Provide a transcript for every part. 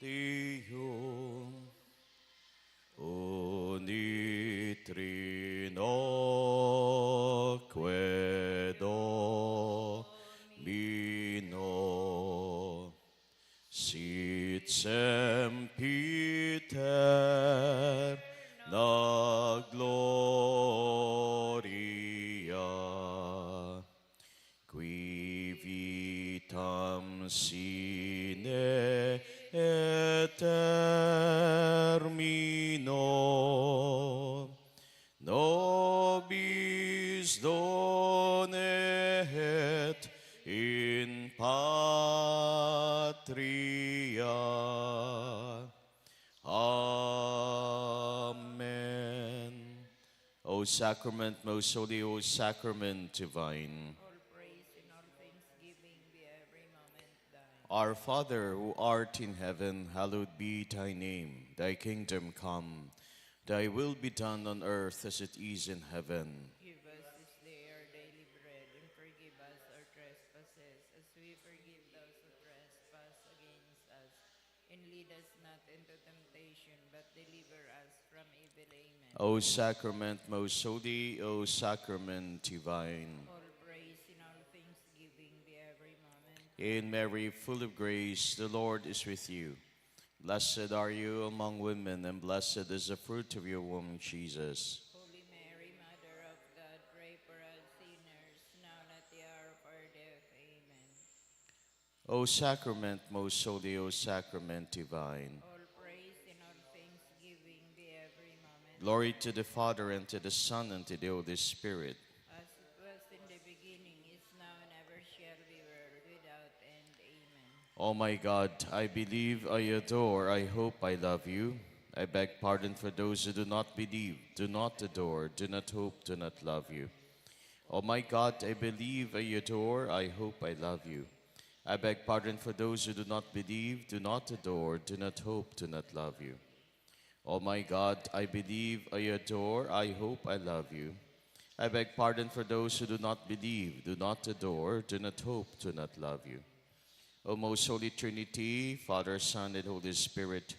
Deum unitrinoque Domino sit sempiter na gloria qui vitam sine et termino nobis donet in patria. Amen. O sacrament, most holy, O sacrament divine. All praise and all thanksgiving be every moment thine. Our Father, who art in heaven, hallowed be thy name. Thy kingdom come. Thy will be done on earth as it is in heaven. Give us this day our daily bread, and forgive us our trespasses, as we forgive those who trespass against us. And lead us not into temptation, but deliver us from evil. Amen. O sacrament, most holy, O sacrament divine. All praise and all thanksgiving be every moment. Hail Mary, full of grace, the Lord is with you. Blessed are you among women, and blessed is the fruit of your womb, Jesus. Holy Mary, Mother of God, pray for us sinners, now and at the hour of our death. Amen. O sacrament, most holy, O sacrament divine. All praise and all thanksgiving be every moment. Glory to the Father, and to the Son, and to the Holy Spirit. As it was in the beginning, is now, and ever shall be, world without end. Amen. Oh my God, I believe, I adore, I hope, I love you. I beg pardon for those who do not believe, do not adore, do not hope, do not love you. Oh my God, I believe, I adore, I hope, I love you. I beg pardon for those who do not believe, do not adore, do not hope, do not love you. Oh my God, I believe, I adore, I hope, I love you. I beg pardon for those who do not believe, do not adore, do not hope, do not love you. O most holy Trinity, Father, Son, and Holy Spirit,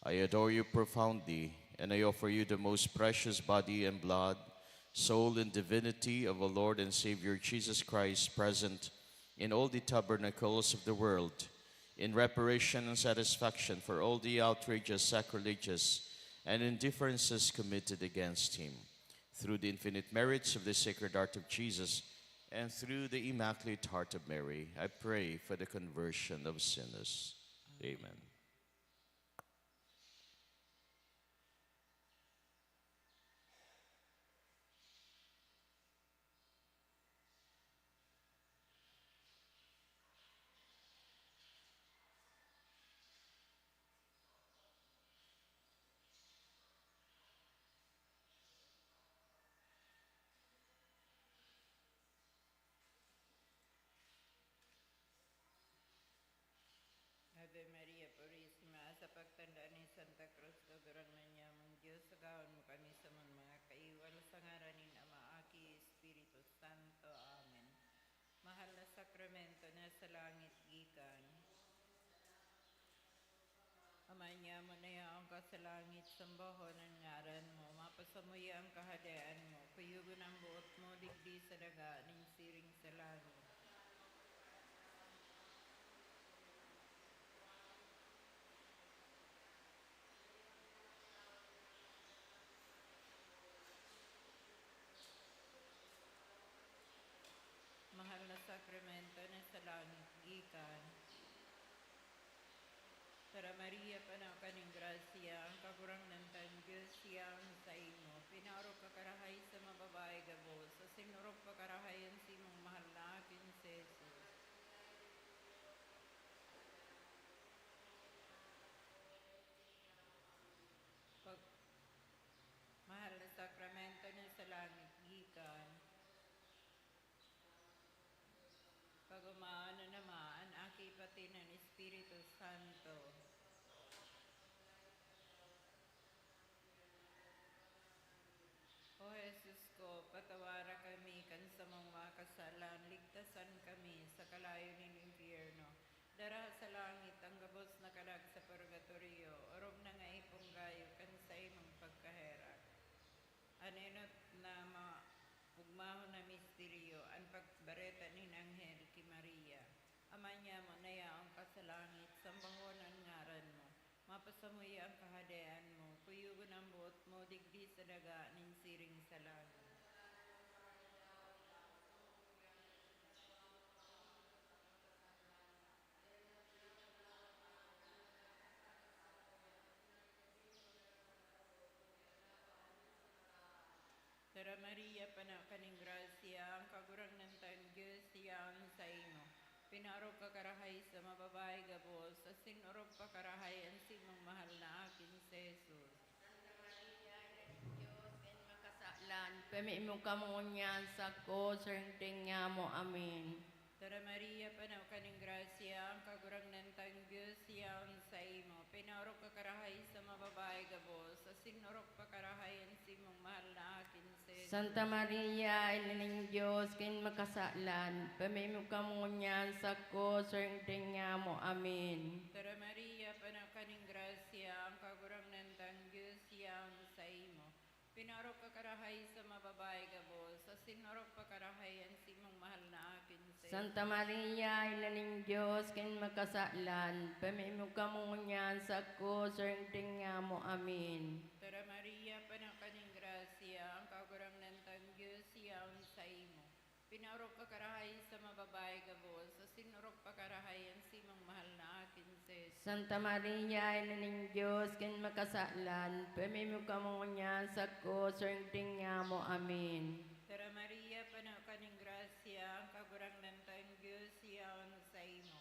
I adore you profoundly, and I offer you the most precious body and blood, soul and divinity of our Lord and Savior Jesus Christ, present in all the tabernacles of the world, in reparation and satisfaction for all the outrageous, sacrilegious, and indifferences committed against him. Through the infinite merits of the Sacred Heart of Jesus, and through the Immaculate Heart of Mary, I pray for the conversion of sinners. Amen. Ave Maria Purisima, sa pagtandaan ni Santa Cruz, Kagurang na niya mong Diyos, sagawan mo kami sa mga kaiwal sa ngaranin Ama, Aki, Espiritu Santo. Amen. Mahal na sakramento na sa langit gikan. Ama niya mo na yaong ka sa langit, sambaho ng ngaran mo, mapasamuya ang kahadaan mo, kuyugon ang buot mo, digdi sa daga, ning siring sa langit. Mahal na sakramento na sa langit gikan. Tara Maria, panaw kaning grasya, ang kagurang ng Diyos siyang sa imo. Pinarok ka karahay sa mababae gabos, sa sinurok ka karahayan si mong mahal na akin si Jesus. Mahal na sakramento na sa langit gikan. Pagumaan na naman, aki pati ng Espiritu Santo. O Jesus ko, patawara kami kan sa mga kasalan, ligtasan kami sa kalayo ng impyerno. Dara sa langit ang gabos na kalag sa purgatorio. Panenot na ugmahon na misteryo, ang pagbareta ni Anghel kay Maria. Ama niya mo na yaong kasalangit, sambangon ang ngaran mo. Mapasamuya ang kahadayaan mo, kuyugon ang buot mo, digdi sa daga, ninsiring sa langit. Tara Maria, panak kaning grasya, ang kagurang ng tayong Diyos, siyaon sa imo. Pinarog ka karahay sa mababay gabos, sa sinurog pa karahay ang simong mahal na akin si Jesus. Santa Maria, Ina ng Diyos, ken makasalan, pamiimo kamunyan sa ko, sernting nga mo, amen. Tara Maria, panak kaning grasya, ang kagurang ng tayong Diyos, siyaon sa imo. Pinarog ka karahay sa mababay gabos, sa sinurog pa karahay ang simong mahal na akin si Jesus. Santa Maria, Ina ng Diyos, ken makasalan, pamiimo kamunyan sa ko, sernting nga mo, amen. Tara Maria, panak kaning grasya, ang kagurang ng tayong Diyos, siyaon sa imo. Pinarok ka karahay sa mababay gabos, sa sinurok pa karahay ang simong mahal na akin si Santa Maria, Ina ng Diyos, ken makasalan, pamiimo kamunyan sa ko, sernting nga mo, amen. Tara Maria, panak kaning grasya, ang kagurang ng tayong Diyos, siyaon sa imo. Pinarok ka karahay sa mababay gabos, sa sinurok pa karahay ang simong mahal na akin si Jesus. Santa Maria, Ina ng Diyos, ken makasalan, pamiimo kamunyan sa ko, sernting nga mo, amen. Tara Maria, panak kaning grasya, ang kagurang ng tayong Diyos, siyaon sa imo.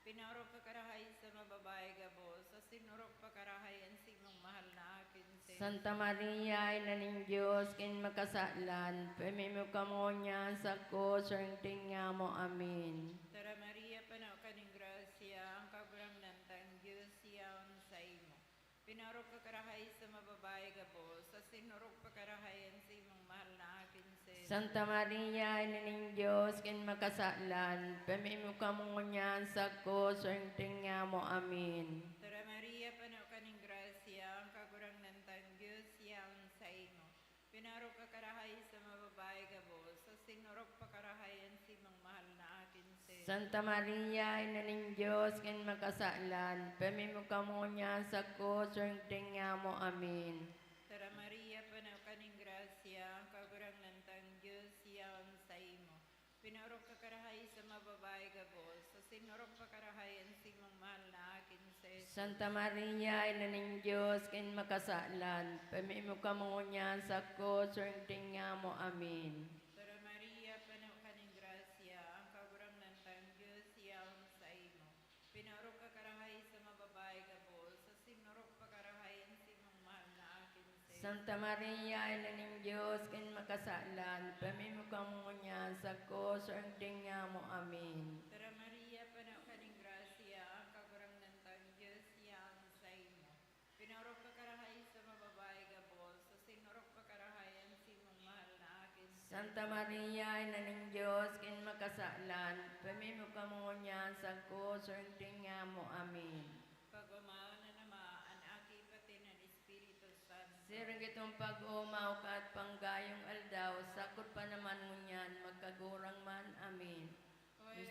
Pinarok ka karahay sa mababay gabos, sa sinurok pa karahay ang simong mahal na akin si Jesus. Santa Maria, Ina ng Diyos, ken makasalan, pamiimo kamunyan sa ko, sernting nga mo, amen. Tara Maria, panak kaning grasya, ang kagurang ng tayong Diyos, siyaon sa imo. Pinarok ka karahay sa mababay gabos, sa sinurok pa karahay ang simong mahal na akin si Jesus. Santa Maria, Ina ng Diyos, ken makasalan, pamiimo kamunyan sa ko, sernting nga mo, amen. Tara Maria, panak kaning grasya, ang kagurang ng tayong Diyos, siyaon sa imo. Pinarok ka karahay sa mababay gabos, sa sinurok pa karahay ang simong mahal na akin si Jesus. Santa Maria, Ina ng Diyos, ken makasalan, pamiimo kamunyan sa ko, sernting nga mo, amen. Tara Maria, panak kaning grasya, ang kagurang ng tayong Diyos, siyaon sa imo. Pinarok ka karahay sa mababay gabos, sa sinurok pa karahay ang simong mahal na akin si Jesus. Santa Maria, Ina ng Diyos, ken makasalan, pamiimo kamunyan sa ko, sernting nga mo, amen. Tara Maria, panak kaning grasya, ang kagurang ng tayong Diyos, siyaon sa imo. Pinarok ka karahay sa mababay gabos, sa sinurok pa karahay ang simong mahal na akin si Jesus. Santa Maria, Ina ng Diyos, ken makasalan, pamiimo kamunyan sa ko, sernting nga mo, amen. Tara Maria, panak kaning grasya, ang kagurang ng tayong Diyos, siyaon sa imo. Pinarok ka karahay sa mababay gabos, sa sinurok pa karahay ang simong mahal na akin si Jesus. Santa Maria, Ina ng Diyos, ken makasalan, pamiimo kamunyan sa ko, sernting nga mo, amen. Pagumao na nama, ang aki pati ng Espiritu Santo. Sirang itong pag-umaw ka at panggayong aldaw, sakot pa naman ngunyan, magkagurang man, amen.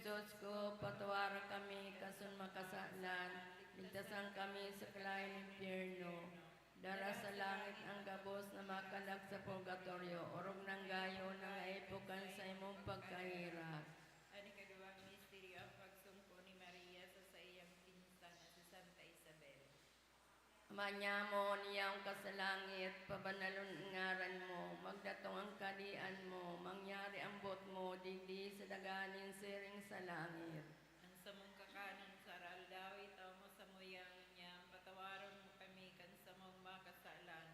Diyos ko, patawaran kami, kasun makasalan, ligtasan kami sa kalayan ng impyerno. Dara sa langit ang gabos na makalag sa purgatorio, orog ng gayo na naipukan sa imong pagkahirap. Ani kaduwang misteryo ang pagsungko ni Maria sa iyang pinsan na si Santa Isabel. Amanya mo niyang kasalangit, pabanalon ang ngaran mo, magdatong ang kadian mo, mangyari ang bot mo, digdi sa daganin siring sa langit. Ang samong kakanon sa aral daw, itaw mo sa muyang niya, patawaran mo kami kan sa mong makasalan.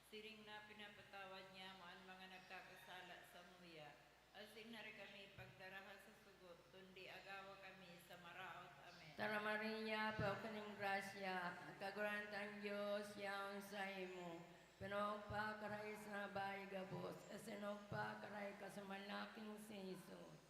Siring na pinapatawad niya mo ang mga nagkakasala sa muya. Asin na rin kami pagdaraha sa sugot, tundi agawa kami sa maraot. Amen. Tara Maria, pao kaning grasya, kagurantang Diyos, yaon sa imo. Pinog pa karay sa bahay gabos, asinog pa karay ka sa malaking si Jesus.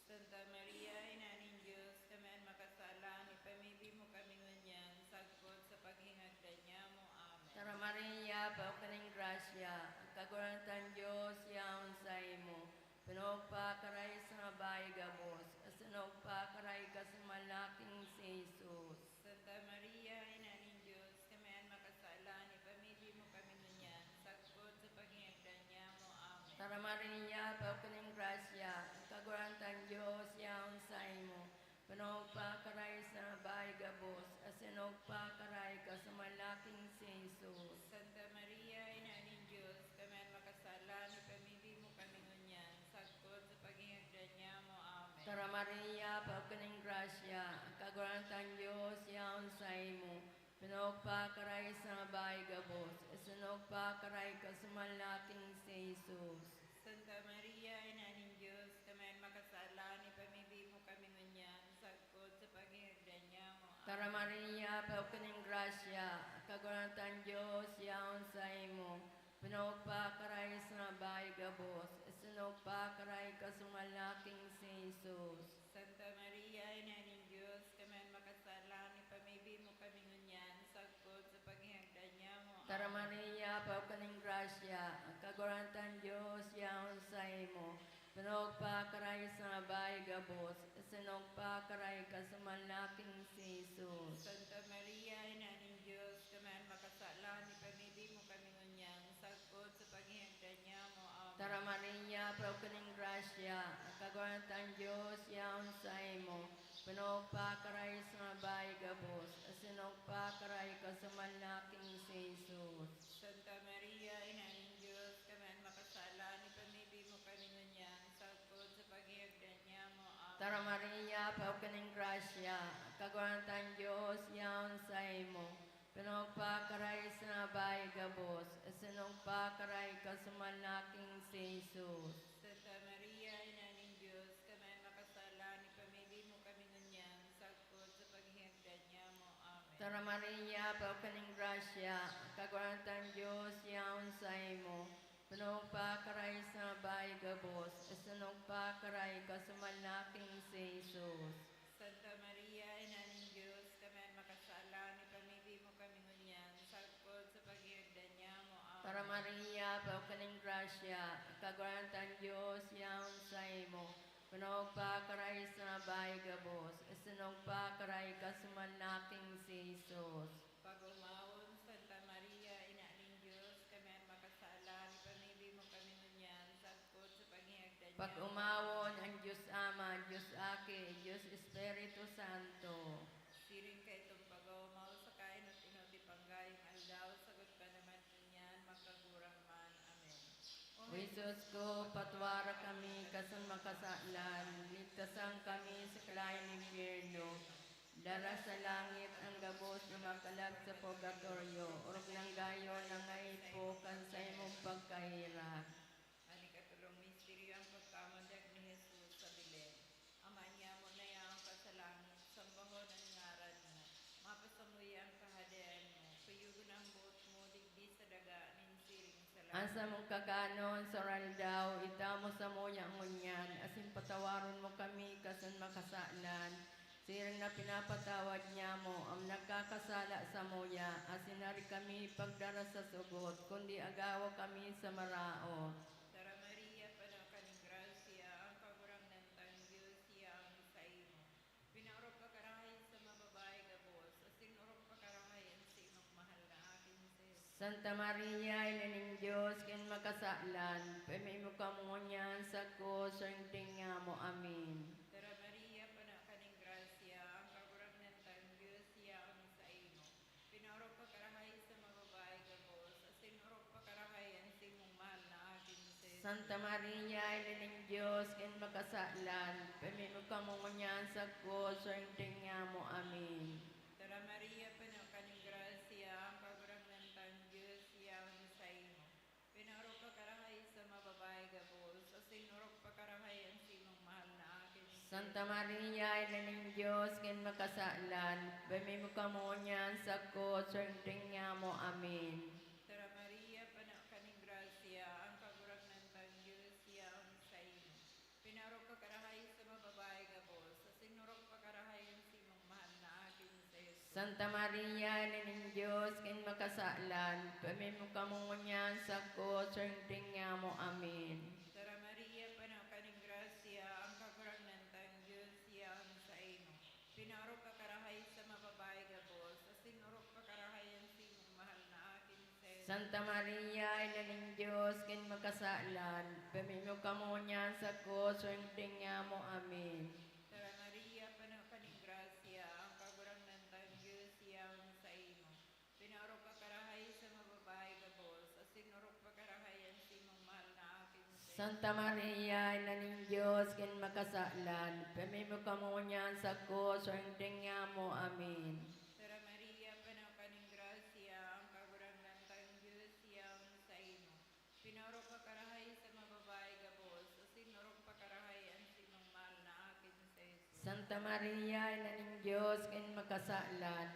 Santa Maria, Ina ng Diyos, kami ang makasalan, ipamibi mo kami ngunyan, sagpod sa paghingagdan niya mo. Amen. Tara Maria, pao kaning grasya, kagurantan Diyos, yaon sa imo. Pinagpakaray sa bahay gabos, asinagpakaray ka sa malaking si Jesus. Santa Maria, Ina ng Diyos, kami ang makasala, ipamili mo kami ngunyan, sagpod sa pagingagdan niya mo. Amen. Tara Maria, paukaning grasya, kagurantan Diyos, yaon sa imo. Pinagpakaray sa bahay gabos, asinagpakaray ka sa malaking si Jesus. Santa Maria, Ina ng Diyos, kami ang makasala, ipamili mo kami ngunyan, sagpod sa pagingagdan niya mo. Amen. Tara Maria, paukaning grasya, kagurantan Diyos, yaon sa imo. Pinagpakaray sa bahay gabos, asinagpakaray ka sa malaking si Jesus. Santa Maria, Ina ng Diyos, kami ang makasala, ipamili mo kami ngunyan, sagpod sa pagingagdan niya mo. Tara Maria, paukaning grasya, kagurantan Diyos, yaon sa imo. Pinagpakaray sa bahay gabos, asinagpakaray ka sa malaking si Jesus. Santa Maria, Ina ng Diyos, kami ang makasala, ipamili mo kami ngunyan, sagpod sa pagingagdan niya mo. Tara Maria, paukaning grasya, kagurantan Diyos, yaon sa imo. Pinagpakaray sa bahay gabos, asinagpakaray ka sa malaking si Jesus. Santa Maria, Ina ng Diyos, kami ang makasala, ipamili mo kami ngunyan, sagpod sa pagingagdan niya mo. Amen. Tara Maria, paukaning grasya, kagurantan Diyos, yaon sa imo. Pinagpakaray sa bahay gabos, asinagpakaray ka sa malaking si Jesus. Santa Maria, Ina ng Diyos, kami ang makasala, ipamili mo kami ngunyan, sagpod sa pagingagdan niya mo. Amen. Tara Maria, paukaning grasya, kagurantan Diyos, yaon sa imo. Pinagpakaray sa bahay gabos, asinagpakaray ka sa malaking si Jesus. Santa Maria, Ina ng Diyos, kami ang makasala, ipamili mo kami ngunyan, sagpod sa pagingagdan niya mo. Amen. Tara Maria, paukaning grasya, kagurantan Diyos, yaon sa imo. Pinagpakaray sa bahay gabos, asinagpakaray ka sa malaking si Jesus. Santa Maria, Ina ng Diyos, kami ang makasala, ipamili mo kami ngunyan, sagpod sa pagingagdan niya mo. Amen. Tara Maria, paukaning grasya, kagurantan Diyos, yaon sa imo. Pinagpakaray sa bahay gabos, asinagpakaray ka sa malaking si Jesus. Pag-umawon, Santa Maria, Ina ng Diyos, kami ang makasala, ipamili mo kami ngunyan, sagpod sa pagingagdan niya mo. Pag umawon ang Diyos Ama, Diyos Aki, Diyos Espiritu Santo. Siring kay itong pag-umaw sa kain at inuti panggayong aldaw, sagot ka naman niyan, magkagurang man. Amen. O Jesus ko, patwara kami kasan makasalan, ligtasan kami sa kalayan ng impyerno. Dara sa langit ang gabos na makalag sa purgatorio, urog ng gayo na ngaipo kan sa imong pagkahirap. Ani katulong misteryo ang pagkamandag ni Jesus sa Belen. Ama niya mo na yaong ka sa langit, sambahon ang ngaran mo. Mapasamuy ang kahadian mo, payugon ang buot mo, digdi sa daga, ninsiring sa langit. Asa mong kaganon sa daw, itamo sa moya ngunyan, asin patawaron mo kami kasan makasalan. Siring na pinapatawad niya mo, ang nagkakasala sa moya, asinari kami pagdara sa sugot, kundi agawa kami sa marao. Tara Maria, panaka ng grasya, ang kagurang ng tang Diyos, siya ang sa imo. Pinaurok ka karahay sa mababae gabos, asin urok ka karahay ang sa imong mahal na akin sa Jesus. Santa Maria, ina ng Diyos, kin makasalan, pamay mo kamunyan sa ko, sa nga mo, amin. Tara Maria, panaka ng grasya, ang kagurang ng tang Diyos, siya ang sa imo. Pinaurok ka karahay sa mababae gabos, asin urok ka karahay ang sa imong mahal na akin sa Jesus. Santa Maria, ina ng Diyos, kin makasalan, pamay mo kamunyan sa ko, sa nga mo, amin. Tara Maria, panaka ng grasya, ang kagurang ng tang Diyos, siya ang sa imo. Pinaurok ka karahay sa mababae gabos, asin urok pa karahay ang sa imong mahal na akin. Santa Maria, ina ng Diyos, kin makasalan, pamay mo kamunyan sa ko, sa nga mo, amin. Tara Maria, panaka ng grasya, ang kagurang ng tang Diyos, siya ang sa imo. Pinaurok ka karahay sa mababae gabos, asin urok pa karahay ang sa imong mahal na akin sa Jesus. Santa Maria, ina ng Diyos, kin makasalan, pamimukamungunyan sa ko, serding nga mo, amin. Sara Maria, panaw ka ng grasya, ang kagurangnan tang Diyos siyan sa imo. Pinarok ka karahay sa mababay gabos, sa sinurok ka karahayan si mong mahal na akin sa Santa Maria, ina ng Diyos, kin makasalan, pamimukamunyan sa ko, serding nga mo, amin. Sara Maria, panaw ka ng grasya, ang kagurangnan tang Diyos siyan sa imo. Pinarok ka karahay sa mababay gabos, sa sinurok ka karahayan si mong mahal na akin sa Santa Maria, ina ng Diyos, kin makasalan, pamimukamunyan sa ko, serding nga mo, amin. Sara Maria, panaw ka ng grasya, ang kagurangnan tang Diyos siyan sa imo. Pinarok ka karahay sa mababay gabos, sa sinurok pa karahayan si mong mahal na akin sa Jesus. Santa Maria, ina ng Diyos, kin makasalan,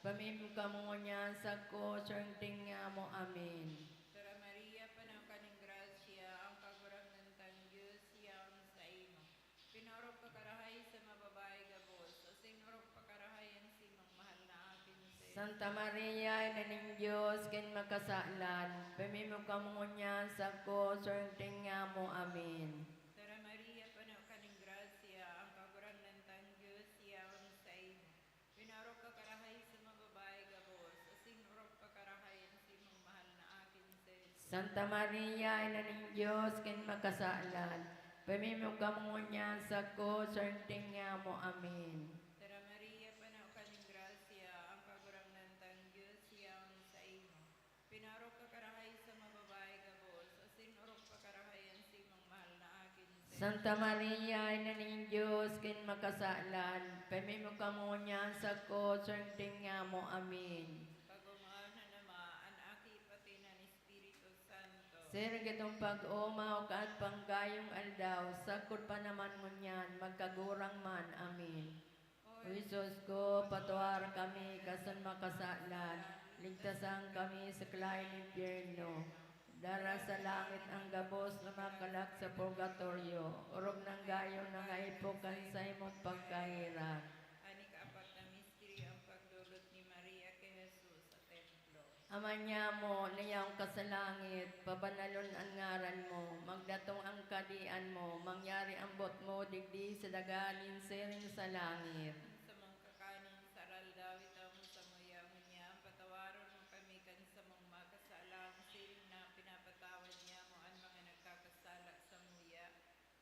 pamimukamunyan sa ko, serding nga mo, amin. Sara Maria, panaw ka ng grasya, ang kagurangnan tang Diyos siyan sa imo. Pinarok ka karahay sa mababay gabos, sa sinurok pa karahayan si mong mahal na akin sa Jesus. Santa Maria, ina ng Diyos, kin makasalan, pamimukamunyan sa ko, serding nga mo, amin. Sara Maria, panaw ka ng grasya, ang kagurangnan tang Diyos siyan sa imo. Pinarok ka karahay sa mababay gabos, sa sinurok pa karahayan si mong mahal na akin sa Jesus. Santa Maria, ina ng Diyos, kin makasalan, pamimukamunyan sa ko, serding nga mo, amin. Sara Maria, panaw ka ng grasya, ang kagurangnan tang Diyos siyan sa imo. Pinarok ka karahay sa mababay gabos, sa sinurok pa karahayan si mong mahal na akin sa Jesus. Santa Maria, ina ng Diyos, kin makasalan, pamimukamunyan sa ko, serding nga mo, amin. Pagumaan na nama, an aki pati na ni Espiritu Santo. Sir, gitong pag-umaw ka at panggayong aldaw, sakot pa naman ngunyan, magkagurang man, amin. O Isus ko, patuwar kami, kasan makasalan, ligtasan kami sa klaing impyerno. Dara sa langit ang gabos na makalak sa purgatorio, urog ng gayo na ngaipokan sa imong pagkahirap. Ani kaapat na misteri ang pagdulot ni Maria kay Jesus sa templo. Ama niya mo, liyang ka sa langit, pabanalon ang ngaran mo, magdatong ang kadian mo, mangyari ang bot mo, digdi sa daganin, siring sa langit. Sa mga kakanin sa raldawit ang sa muyaw niya, patawaron mo kami kan sa mga makasalang siling na pinapatawad niya mo ang mga nagkakasala sa muya.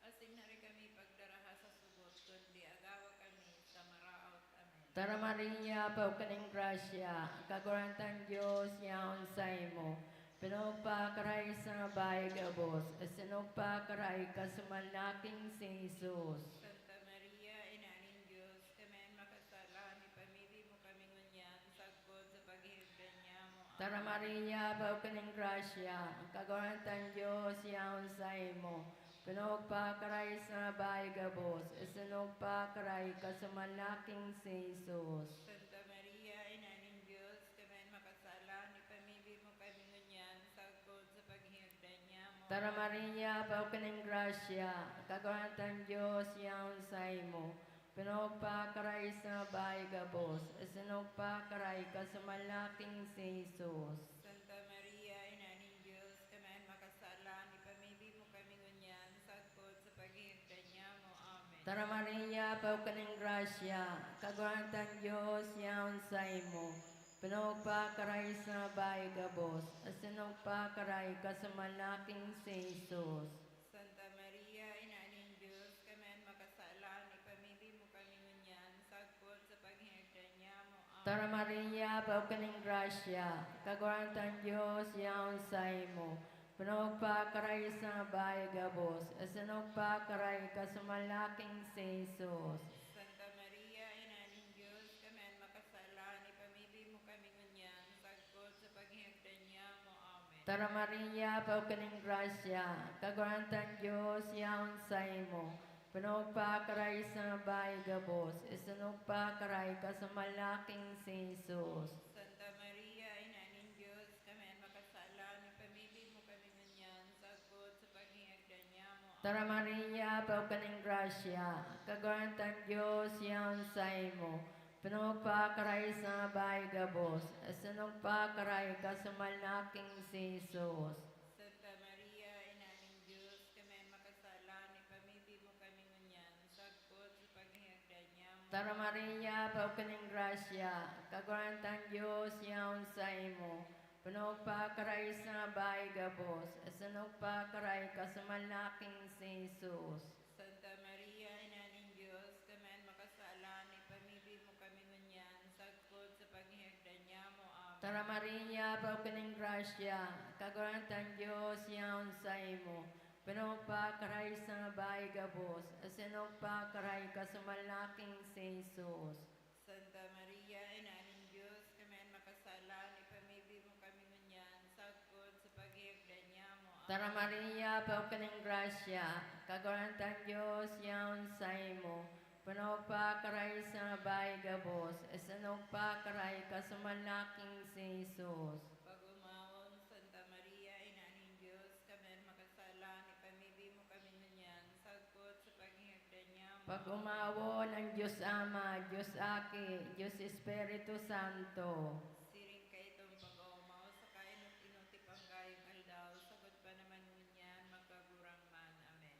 Asin na rin kami pagdaraha sa sugot, kundi agawa kami sa maraot. Amen. Tara Maria, pau kaning grasya, kagurantang Diyos yaon sa imo. Pinugpa karay sa bahay gabos, sinugpa karay kasumalaking si Jesus. Santa Maria, Ina ng Diyos, kami ang makasala, ni pamili mo kami ngunyan, sagkod sa paghihigdan niya mo. Tara Maria, pau kaning grasya, kagurantang Diyos yaon sa imo. Pinugpa karay sa bahay gabos, sinugpa karay kasumalaking si Jesus. Santa Maria, Ina ng Diyos, kami ang makasala, ni pamili mo kami ngunyan, sagkod sa paghihigdan niya mo. Tara Maria, pau kaning grasya, kagurantang Diyos yaon sa imo. Pinugpa karay sa bahay gabos, sinugpa karay kasumalaking si Jesus. Santa Maria, Ina ng Diyos, kami ang makasala, ni pamili mo kami ngunyan, sagkod sa paghihigdan niya mo. Amen. Tara Maria, pau kaning grasya, kagurantang Diyos yaon sa imo. Pinugpa karay sa bahay gabos, sinugpa karay kasumalaking si Jesus. Santa Maria, Ina ng Diyos, kami ang makasala, ni pamili mo kami ngunyan, sagkod sa paghihigdan niya mo. Amen. Tara Maria, pau kaning grasya, kagurantang Diyos yaon sa imo. Pinugpa karay sa bahay gabos, sinugpa karay kasumalaking si Jesus. Santa Maria, Ina ng Diyos, kami ang makasala, ni pamili mo kami ngunyan, sagkod sa paghihigdan niya mo. Amen. Tara Maria, pau kaning grasya, kagurantang Diyos yaon sa imo. Pinugpa karay sa bahay gabos, sinugpa karay kasumalaking si Jesus. Santa Maria, Ina ng Diyos, kami ang makasala, ni pamili mo kami ngunyan, sagkod sa paghihigdan niya mo. Tara Maria, pau kaning grasya, kagurantang Diyos yaon sa imo. Pinagpakaray sa bahay gabos, asanagpakaray kasumal na aking si Jesus. Santa Maria, Ina ng Diyos, kami makasalan, ipamibi mo kami ngunyan, sagpot sa paghihagdan niya mo. Tara Maria, paukaning grasya, kagurantang Diyos yaon sa imo. Pinagpakaray sa bahay gabos, asanagpakaray kasumal na aking si Jesus. Santa Maria, Ina ng Diyos, kami makasalan, ipamibi mo kami ngunyan, sagpot sa paghihagdan niya mo. Amen. Tara Maria, paukaning grasya, kagurantang Diyos yaon sa imo. Pinagpakaray sa bahay gabos, asanagpakaray kasumal na aking si Jesus. Santa Maria, Ina ng Diyos, kami makasalan, ipamibi mo kami ngunyan, sagpot sa paghihagdan niya mo. Amen. Tara Maria, paukaning grasya, kagurantang Diyos yaon sa imo. Pinagpakaray sa bahay gabos, asanagpakaray kasumal na aking si Jesus. Pag-umawon, Santa Maria, Ina ng Diyos, kami makasalan, ipamibi mo kami ngunyan, sagpot sa paghihagdan niya mo. Pag-umawo ng Diyos Ama, Diyos Aki, Diyos Espiritu Santo. Siring ka itong pag-umaw sa kainot-inuti panggayong aldaw, sagot pa naman ngunyan, magkagurang man. Amen.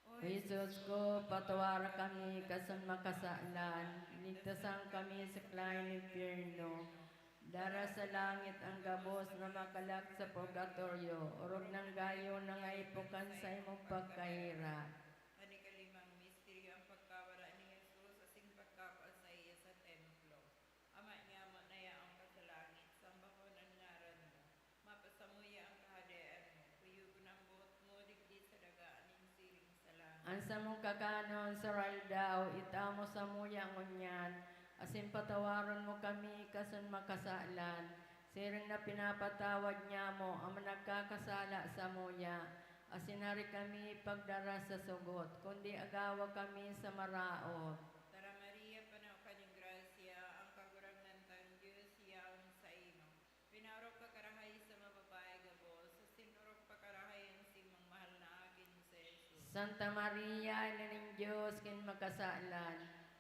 O Jesus ko, patawara kami kasan makasaalan, ligtasan kami sa klaing impyerno. Dara sa langit ang gabos na makalak sa purgatorio, orog ng gayo na ngaipukan sa imong pagkahira. Panikalimang misteryo ang pagkawala ni Jesus asing pagkakasa iya sa templo. Ama niya mo na yaong kasalangit, sambakon ang ngaran mo. Mapasamuya ang kahadayaan mo. Kuyugon ang buhot mo, digdi sa dagaan ng siring sa langit. Ansa mong kakanon sa raldaw, itamo sa muya ngunyan, asin patawaron mo kami kasan makasaalan. Siring na pinapatawad niya mo ang nagkakasala sa muya, asinari kami pagdara sa sugot, kundi agawa kami sa maraot. Tara Maria, panaw ka ng grasya, ang kagurang ng Diyos yaon sa imo. Pinarok ka karahay sa mababae gabos, sa sinurok pa karahay ang simang mahal na akin sa Jesus. Santa Maria, ina ng Diyos, kin makasaalan,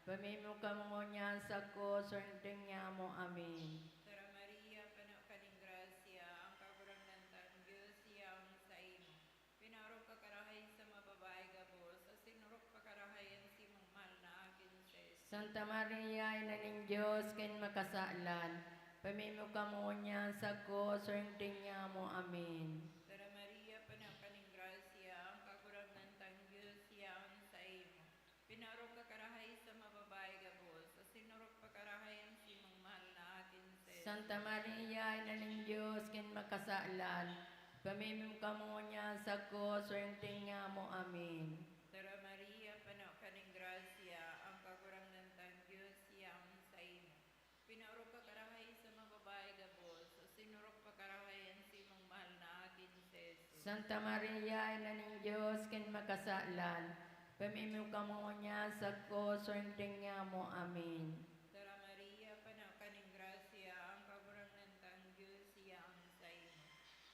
pamimo ka mo niyan sa ko, swerte niya mo, amen. Tara Maria, panaw ka ng grasya, ang kagurang ng Diyos yaon sa imo. Pinarok ka karahay sa mababae gabos, sa sinurok pa karahay ang simang mahal na akin sa Jesus. Santa Maria, ina ng Diyos, kin makasaalan, pamimo ka mo niyan sa ko, swerte niya mo, amen. Tara Maria, panaw ka ng grasya, ang kagurang ng Diyos yaon sa imo. Pinarok ka karahay sa mababae gabos, sa sinurok pa karahay ang simang mahal na akin sa Jesus. Santa Maria, ina ng Diyos, kin makasaalan, pamimo ka mo niyan sa ko, swerte niya mo, amen. Tara Maria, panaw ka ng grasya, ang kagurang ng Diyos yaon sa imo. Pinarok ka karahay sa mababae gabos, sa sinurok pa karahay ang simang mahal na akin sa Jesus. Santa Maria, ina ng Diyos, kin makasaalan, pamimo ka mo niyan sa ko, swerte niya mo, amen. Tara Maria, panaw ka ng grasya, ang kagurang ng Diyos yaon sa imo.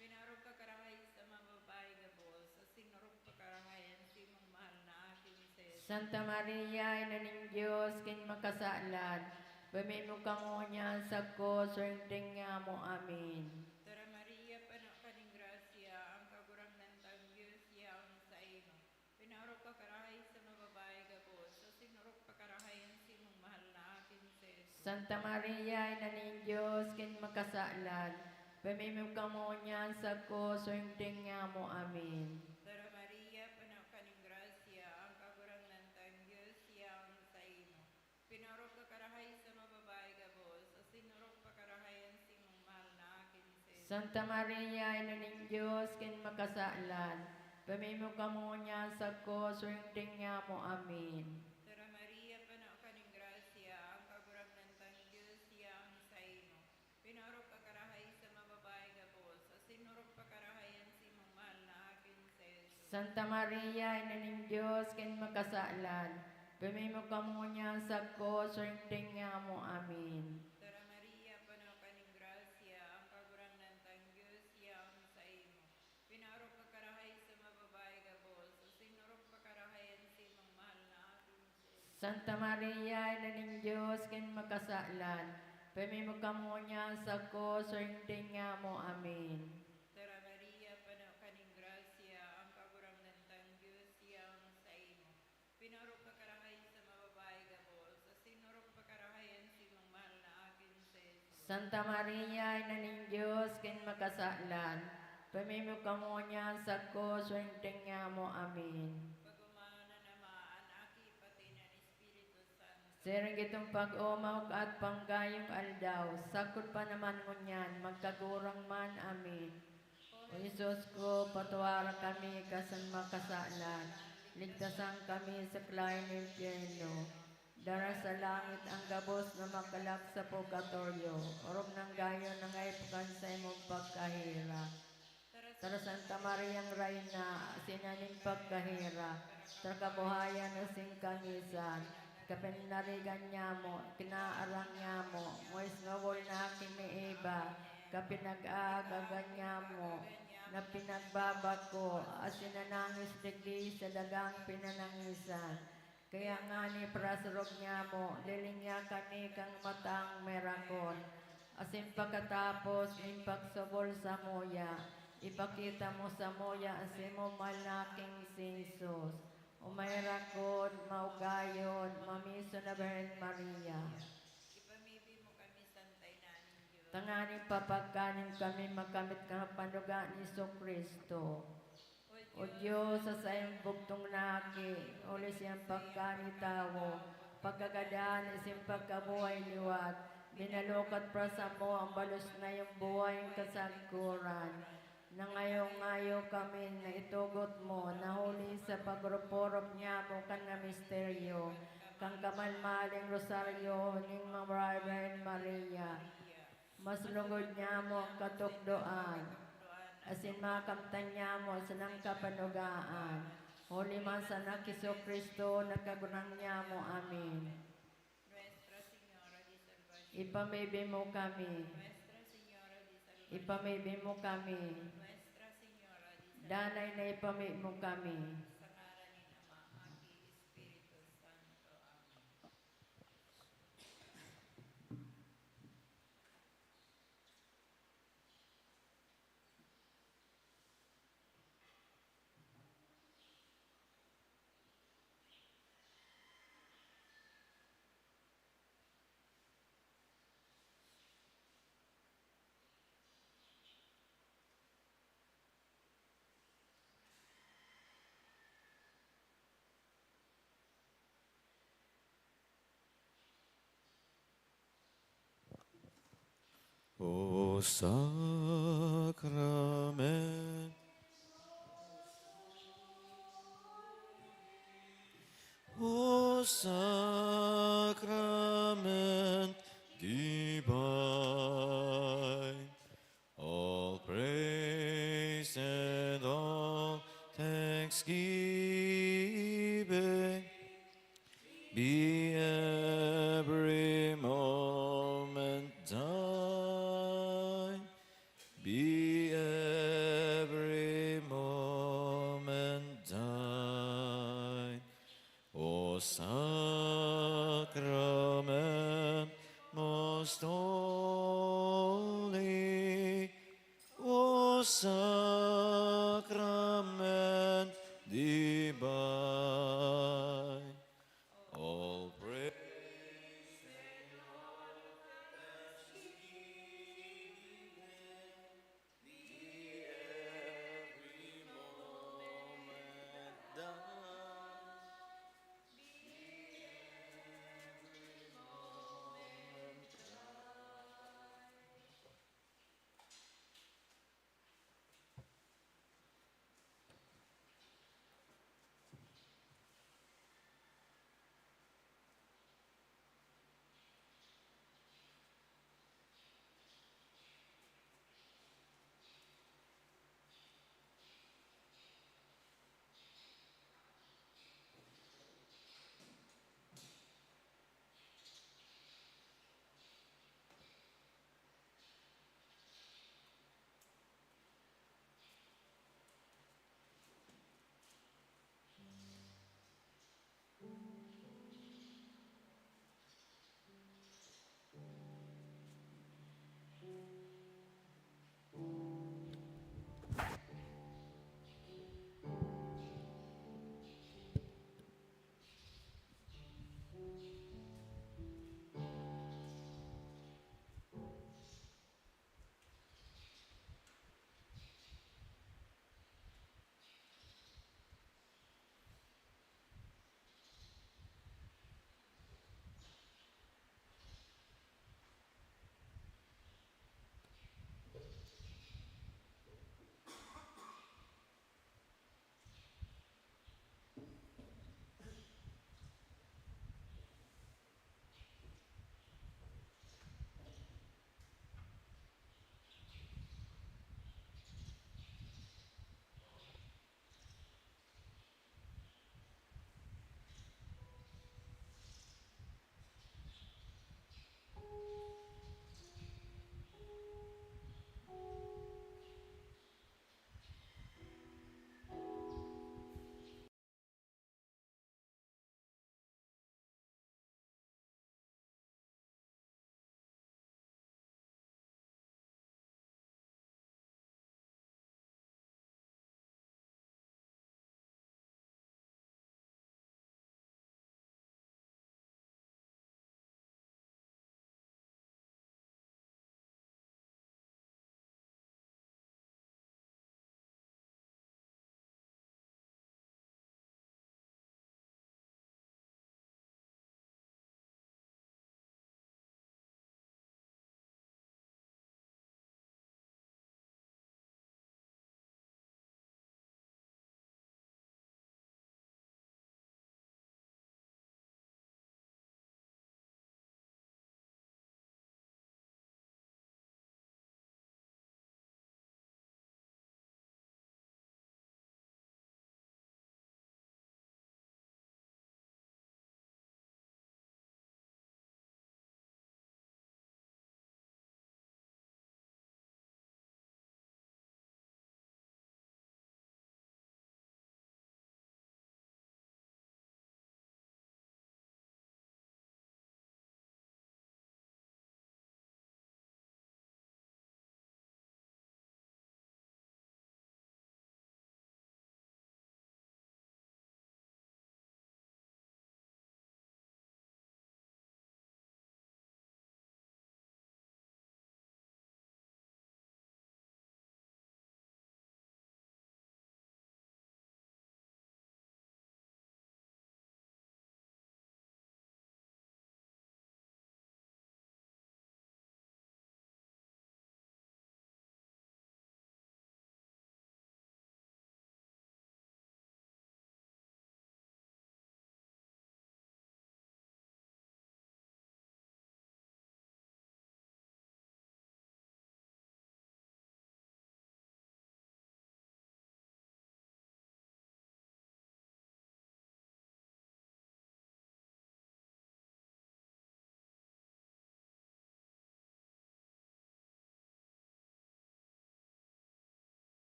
Pinarok ka karahay sa mababae gabos, sa sinurok pa karahay ang simang mahal na akin sa Jesus. Santa Maria, ina ng Diyos, kin makasaalan, pamimo ka mo niyan sa ko, swerte niya mo, amen. Tara Maria, panaw ka ng grasya, ang kagurang ng Diyos yaon sa imo. Pinarok ka karahay sa mababae gabos, sa sinurok pa karahay ang simang mahal na akin sa Jesus. Santa Maria, ina ng Diyos, kin makasaalan, pamimo ka mo niyan sa ko, swerte niya mo, amen. Tara Maria, panaw ka ng grasya, ang kagurang ng Diyos yaon sa imo. Pinarok ka karahay sa mababae gabos, sa sinurok pa karahay ang simang mahal na akin sa Jesus. Santa Maria, ina ng Diyos, kin makasaalan, pamimo ka mo niyan sa ko, swerte niya mo, amen. Tara Maria, panaw ka ng grasya, ang kagurang ng Diyos yaon sa imo. Pinarok ka karahay sa mababae gabos, sa sinurok pa karahay ang simang mahal na akin sa Jesus. Santa Maria, ina ng Diyos, kin makasaalan, pamimo ka mo niyan sa ko, swerte niya mo, amen. Tara Maria, panaw ka ng grasya, ang kagurang ng Diyos yaon sa imo. Pinarok ka karahay sa mababae gabos, sa sinurok pa karahay ang simang mahal na akin sa Jesus. Santa Maria, ina ng Diyos, Diyos, kin makasalan. Pamimo kamo niya sa ko, swerte nga mo. Amen. Tara Maria, panaw kaning grasya, ang kagurang nantang Diyos siyang sa imo. Pinarok ka karahay sa mababae gabol, sa sinurok pa karahayan si mong mahal na akin sa Jesus. Santa Maria, ina ng Diyos, kin makasalan. Pamimo kamo niya sa ko, swerte nga mo. Amen. Pagumana namaan, aki pati ng Espiritu Santo. Sirang itong pag-umaw at panggayong aldaw, sakot pa naman ngunyan, magkagurang man. Amen. O Isus ko, patuwara kami kasan makasalan, ligtasan kami sa klain ng impyerno. Dara sa langit ang gabos na makalak sa purgatorio, orog ng gayo ng aipukan sa imong pagkahira. Tara Santa Mariang Reyna, sinaning pagkahira, sa kabuhayan na singkamisan, kapinarigan niya mo, kinaarang niya mo, mois ngawol na aking ni Eva, kapinag-aagagan niya mo, na pinagbabag ko, as sinanangis digdi sa dagang pinanangisan. Kaya nga ni prasarog niya mo, lilinya kani kang matang merakon, asin pagkatapos ng pagsubol sa moya, ipakita mo sa moya asin mo malaking sinsos. Umayrakod, maugayon, mamiso na Birhen Maria. Ipamibi mo kami santay nanin Diyos. Tanganing papagkanin kami makamit ka panuga ni Kristo. O Diyos, sa sayang bugtong naki, ulit siyang pagkanitawo, pagkagadaan isim pagkabuhay liwat, binalokat pra sa mo ang balos na yung buhay kasagkuran. Na ngayon kami na itugot mo, nahuli sa pagruporop niya mo kan nga misteryo, kang kamalmaling rosaryo ning Birhen Maria. Mas lungod niya mo ang katukdoan, asin makamtan niya mo sa nang kapanugaan. Huli man sa nakiso Kristo, nagkagurang niya mo. Amen. Nuestra Señora de Salvación. Ipamibi mo kami. Nuestra Señora de Salvación. Ipamibi mo kami. Nuestra Señora de Salvación. Danay na ipamibi mo kami. Sa ngalan ni Ama, Aki, Espiritu Santo. Amen. O Sacrament, O Sacrament divine, all praise and all thanksgiving be every moment thine, be every moment thine. O Sacrament most holy, O Sacrament divine, all praise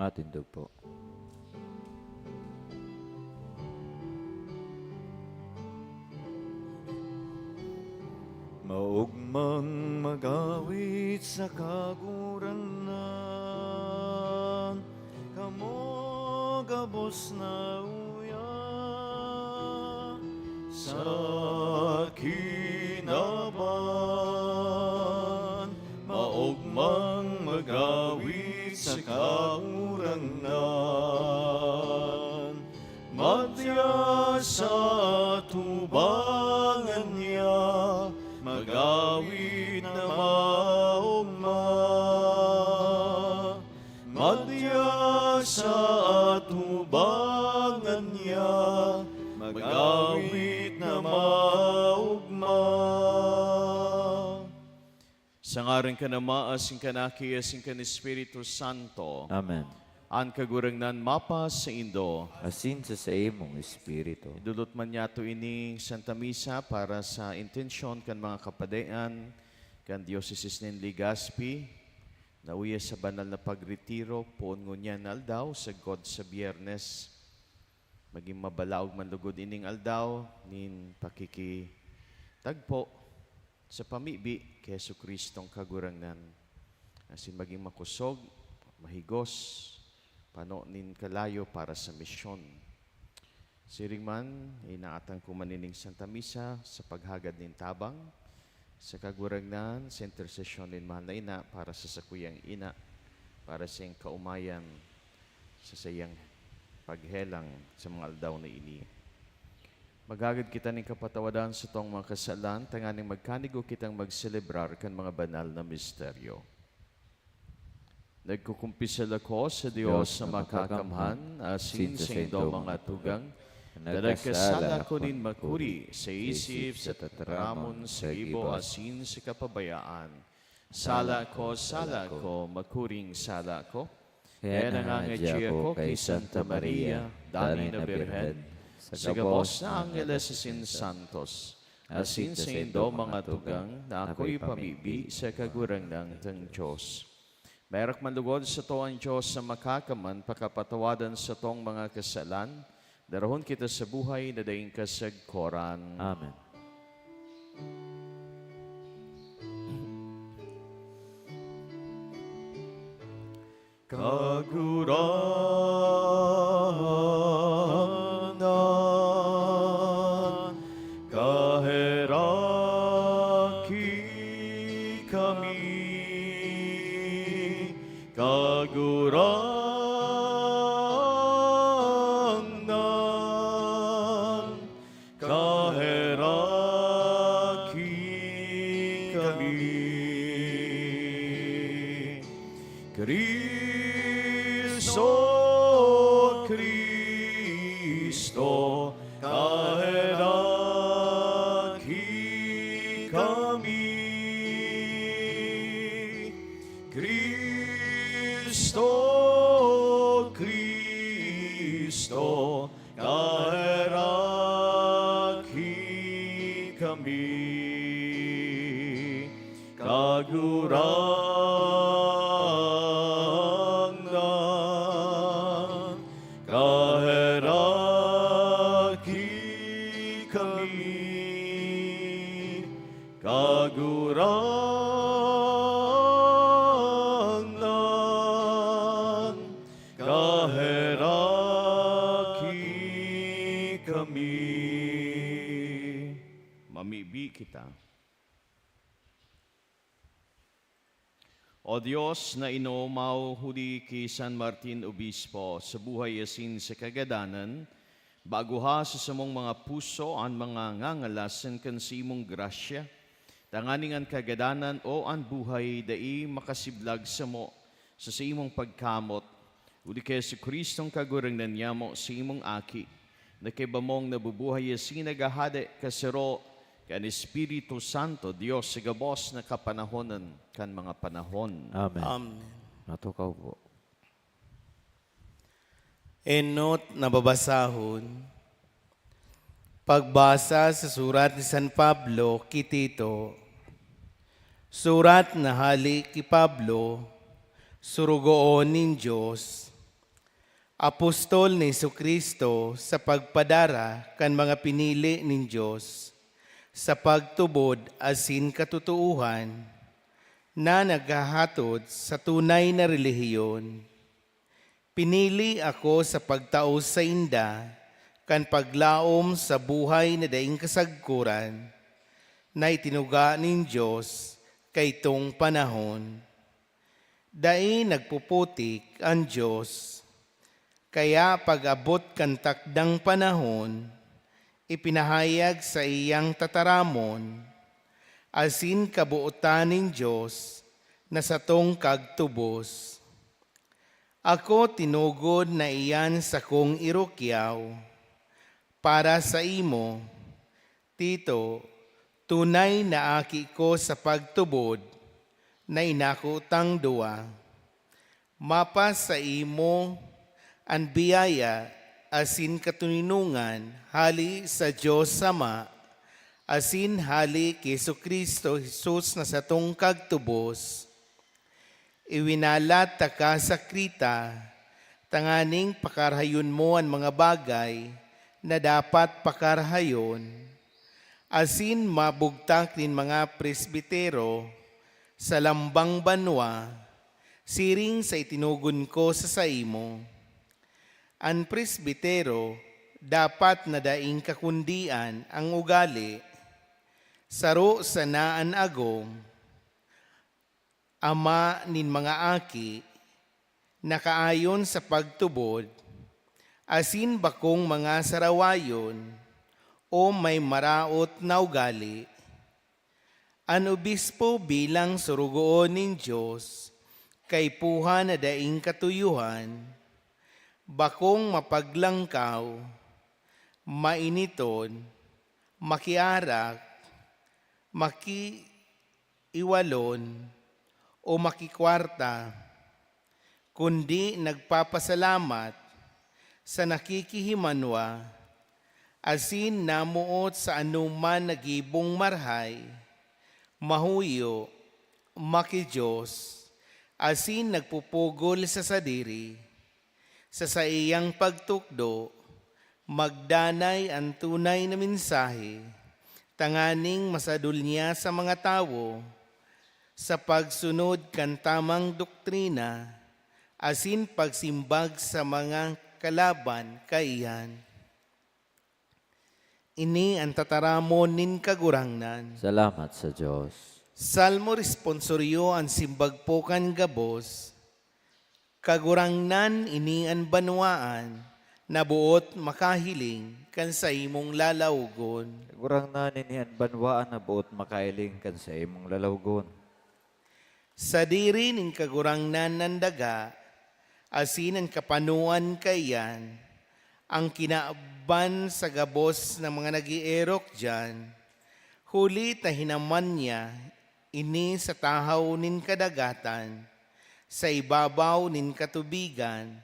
Matindog po. Maugmang magawit sa kaguranan, kamo gabos na uya sa kinaban. Maugmang magawit sa kaguranan, madya sa tubangan niya, magawit na maugma. Madya sa atubangan niya, magawit na maugma. Sa ngaran ka na maasing kanaki, asing kan Espiritu Santo, Amen. an kagurangnan mapas sa Indo, Asin sa imong espiritu. idulot man niya to ining Santa Misa para sa intensyon kan mga kapadean, kan Diocese nin Legazpi, na uya sa banal na pagretiro, poon ngunyan aldaw, sa God sa Biyernes, maging mabalaog manlugod ining aldaw, nin pakikitagpo sa pamibi kay Yesu Kristong kagurangnan. Asin maging makusog, mahigos, pano nin kalayo para sa misyon. Siring man, inaatang ko manining Santa Misa sa paghagad nin tabang, sa kagurangnan, sa intercession nin mahal na ina para sa sakuyang ina, para sa iyang kaumayan, sa sayang paghelang sa mga aldaw na ini. Maghagad kita ning kapatawadan sa tong mga kasalan, tanganing magkanigo kitang magselebrar kan mga banal na misteryo. Nagkukumpisal ako sa Diyos sa makakamhan, asin sa indo mga tugang, na nagkasala ko din makuri sa isip, sa tataramon, sa ibo, asin sa kapabayaan. Sala ko, makuring sala ko. Kaya nangangadya ko kay Santa Maria, Dani na Birhen, sa gabos na Angeles asin Santos, asin sa indo mga tugang, na ako'y pamibi sa kagurang ng Diyos. Merak manlugod sa to ang Diyos sa makakaman, pakapatawadan sa tong mga kasalan, darahon kita sa buhay na daing kasagkoran. Amen. Kaguranan, kaheraki kami, kaguranan, kaheraki kami. Kristo, kaheraki kami. Kristo, kaheraki kami. Kaguranan, kaheraki kami. Kaguranan, kaheraki kami. Mamibi kita. O Diyos na inumaw huli kay San Martin Obispo sa buhay asin sa kagadanan, bago ha sa samong mga puso ang mga ngangalasan kan sa imong grasya, tanganingan kagadanan o ang buhay dai makasiblag sa mo sa imong pagkamot, huli kay si Kristong kagurangnan niya mo sa imong aki, na kay bamong nabubuhay asin nagahade kasero kan Espiritu Santo, Diyos sa gabos na kapanahonan kan mga panahon. Amen. Amen. Matukaw po. Enot na babasahon, pagbasa sa surat ni San Pablo kay Tito, surat na hali kay Pablo, surugoon nin Diyos, apostol ni Jesucristo sa pagpadara kan mga pinili nin Diyos sa pagtubod asin katutuuhan na naghahatod sa tunay na relihiyon. Pinili ako sa pagtaos sa inda kan paglaom sa buhay na daing kasagkuran na itinuga nin Diyos kay tong panahon. Dai nagpuputik ang Diyos, kaya pag-abot kan takdang panahon, ipinahayag sa iyang tataramon, asin kabuutan nin Diyos na sa tong kagtubos. Ako tinugod na iyan sa kong irukyaw, para sa imo, Tito, tunay na aki ko sa pagtubod, na inakutang duwa. Mapas sa imo, ang biyaya asin katuninungan hali sa Diyos Ama, asin hali kay Jesucristo Jesus na sa tong kagtubos. Iwinalat ta ka sa Krita, tanganing pakarhayon mo ang mga bagay na dapat pakarhayon, asin mabugtak din mga presbitero sa lambang banwa, siring sa itinugon ko sa saimo. Ang presbitero dapat na daing kakundian ang ugali, saro sa naan agom, ama nin mga aki, nakaayon sa pagtubod, asin bakong mga sarawayon, o may maraot na ugali. Ang obispo bilang surugoon nin Diyos, kay puha na daing katuyuhan, bakong mapaglangkaw, mainiton, makiarak, makiiwalon, o makikwarta, kundi nagpapasalamat sa nakikihimanwa, asin namuot sa anuman nagibong marhay, mahuyo, makidiyos, asin nagpupugol sa sadiri, sa iyang pagtukdo, magdanay ang tunay na mensahe, tanganing masadul niya sa mga tao, sa pagsunod kan tamang doktrina, asin pagsimbag sa mga kalaban kaiyan. Ini ang tataramon nin kagurangnan. Salamat sa Diyos. Salmo responsoryo ang simbagpokan gabos, kagurangnan ini ang banwaan, nabuot makahiling kan sa imong lalawgon. Gurang na ninihan banwaan na buot makailing kan sa imong lalawgon. Sa diri nin kagurangnan ng daga, asin ang kapanuan kayan, ang kinaaban sa gabos ng mga nag-ierok dyan, huli tahinaman niya, ini sa tahaw nin kadagatan, sa ibabaw nin katubigan,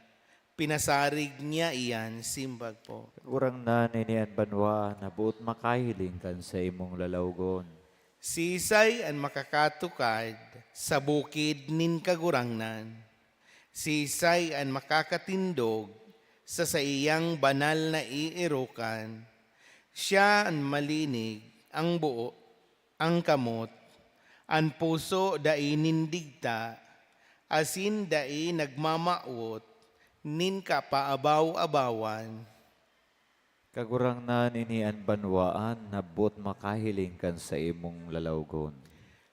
pinasarig niya iyan, simbag po. Gurang na ninihan banwaan na buot makahiling kan sa imong lalawgon. Sisay ang makakatukad sa bukid nin kagurangnan. Sisay ang makakatindog sa iyang banal na iirukan. Siya ang malinig, ang buo, ang kamot, ang puso dai nindigta, asin dai nagmamaot, nin kapaabaw-abawan. Kagurang na ninihan banwaan na buot makahiling kan sa imong lalawgon.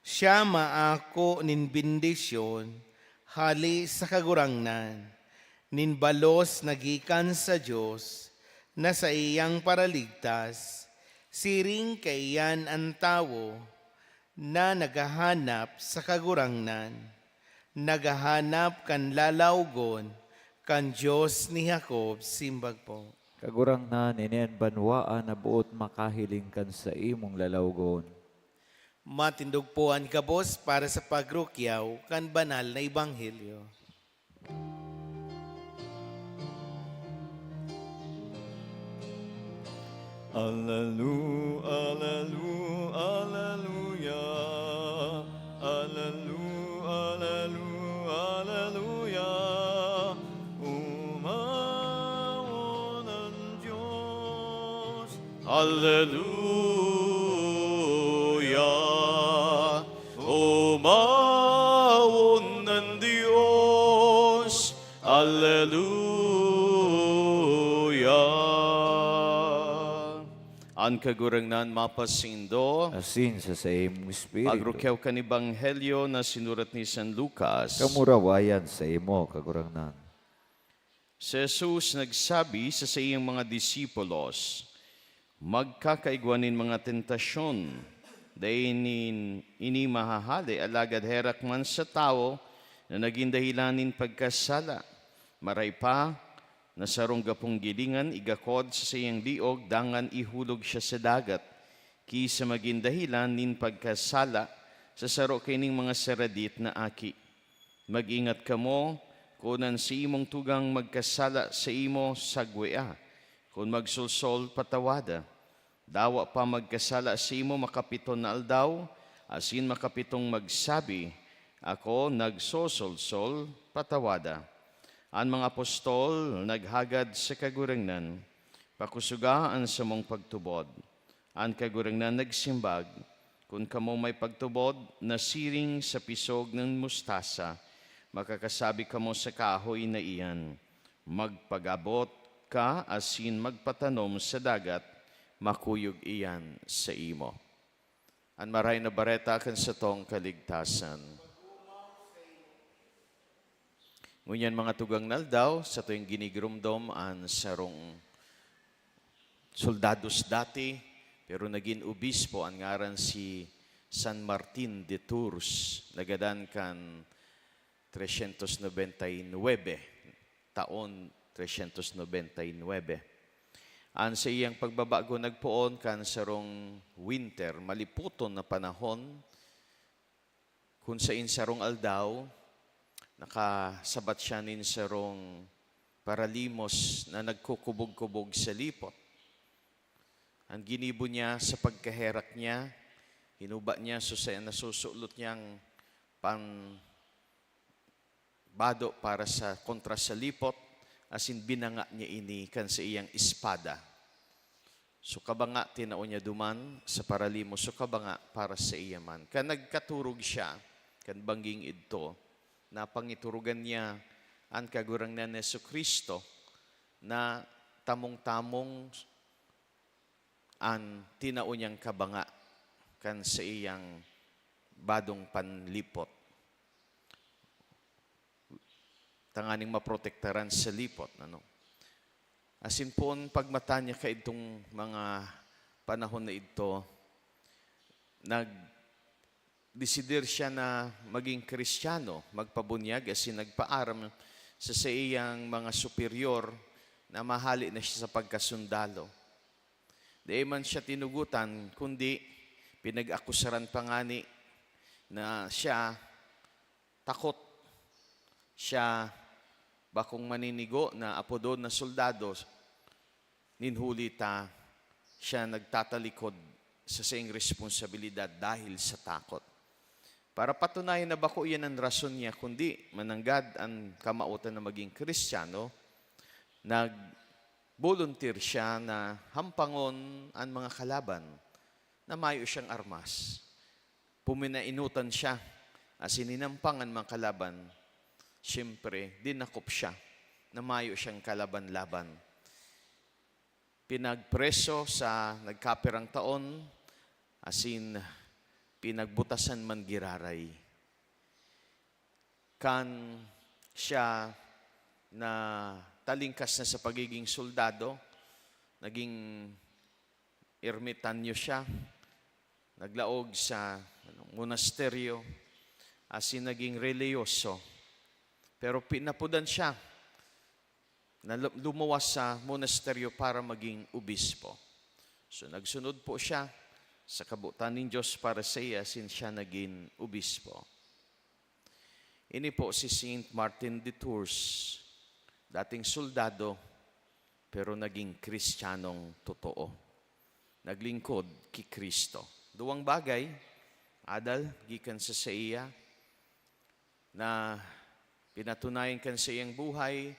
Siya maako nin bendisyon, hali sa kagurangnan, nin balos nagikan sa Diyos, na sa iyang paraligtas, siring kaiyan ang tao, na naghahanap sa kagurangnan, naghahanap kan lalawgon, kan Diyos ni Jacob, simbag po. Kagurang na ninihan banwaan na buot makahiling kan sa imong lalawgon. Matindog po ang kabos para sa pagrukyaw kan banal na ebanghelyo. Alleluia, alleluia, alleluia, alleluia, alleluia, alleluia. Hallelujah. Umawon ng Diyos. Hallelujah. Ang kagurangnan mapasindo. Asin sa imong espiritu. Pagrukyaw kan Ebanghelyo na sinurat ni San Lucas. Kamurawayan sa imo, kagurangnan. Si Jesus nagsabi sa iyang mga disipulos, magkakaigwanin mga tentasyon, dainin ini mahahali, alagad herak man sa tao na naging dahilanin pagkasala. Maray pa, na sarong gapong gilingan, igakod sa iyang liog, dangan ihulog siya sa dagat. Kisa maging dahilan nin pagkasala sa saro kining mga saradit na aki. Mag-ingat kamo, kunan si imong tugang magkasala sa imo sagwea. Kung magsulsol patawada. Dawa pa magkasala sa imo makapiton na aldaw, asin makapitong magsabi, ako nagsosolsol patawada. Ang mga apostol naghagad sa kagurangnan, pakusugaan sa mong pagtubod. Ang kagurangnan nagsimbag, kung kamo may pagtubod na siring sa pisog ng mustasa, makakasabi kamo sa kahoy na iyan, magpagabot ka asin magpatanom sa dagat, makuyog iyan sa imo. Ang maray na bareta kan sa tong kaligtasan. Ngunyan mga tugang naldaw, sa tuwing ginigurumdom ang sarong soldados dati, pero naging obispo ang ngaran si San Martin de Tours, nagadan kan 399, taon 399. Ang sa iyang pagbabago nagpoon kan sarong winter, maliputon na panahon, kung sa sarong aldaw, nakasabat siya nin sarong paralimos na nagkukubog-kubog sa lipot. Ang ginibo niya sa pagkaherak niya, hinuba niya sa nasusulot niyang bado para sa kontra sa lipot, asin binanga niya ini kan sa iyang espada. So kabanga tinao niya duman sa paralimos, so kabanga para sa iyaman. Kan nagkaturog siya, kan bangging idto, na pangiturugan niya ang kagurangnan ni Jesucristo na tamong-tamong ang tinao niyang kabanga kan sa iyang badong panlipot. Tanganing maprotektaran sa lipot. Asin poon pagmata niya ka itong mga panahon na ito, desider siya na maging Kristiyano, magpabunyag, asin nagpaaram sa iyang mga superior na mahali na siya sa pagkasundalo. Di man siya tinugutan, kundi pinag-akusaran pa ngani na siya takot. Siya bakong maninigo na apodon na soldado, ninhulita siya nagtatalikod sa siyang responsibilidad dahil sa takot. Para patunayan na bako yan ang rason niya, kundi mananggad ang kamautan na maging Kristiyano, nag-volunteer siya na hampangon ang mga kalaban na mayo siyang armas. Puminainutan siya, as ininampang ang mga kalaban, siyempre, dinakop siya na mayo siyang kalaban-laban. Pinagpreso sa nagkapirang taon, asin pinagbutasan man giraray. Kan siya na talingkas na sa pagiging soldado, naging ermitanyo siya, naglaog sa monasteryo, asin naging reliyoso. Pero pinapudan siya na lumuwas sa monasteryo para maging obispo. So nagsunod po siya sa kabutan ng Diyos para sa iya, sin siya naging obispo. Ini po si Saint Martin de Tours, dating soldado, pero naging Kristiyanong totoo. Naglingkod kay Kristo. Duwang bagay, adal, gikan sa iya, na pinatunayan kan sa iyang buhay,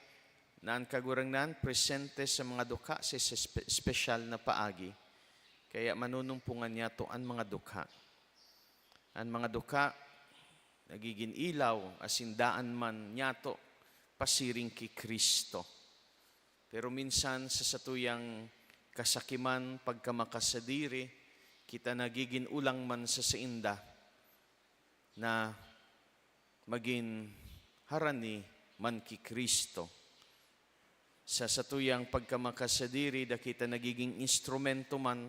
na ang kagurangnan presente sa mga duka sa espesyal na paagi, Kaya manunumpungan niya to ang mga dukha. Ang mga dukha, nagiging ilaw, asindaan man niya to, pasiring ki Kristo. Pero minsan sa satuyang kasakiman, pagkamakasadiri, kita nagiging ulang man sa sainda na maging harani man ki Kristo. Sa satuyang pagkamakasadiri, da kita nagiging instrumento man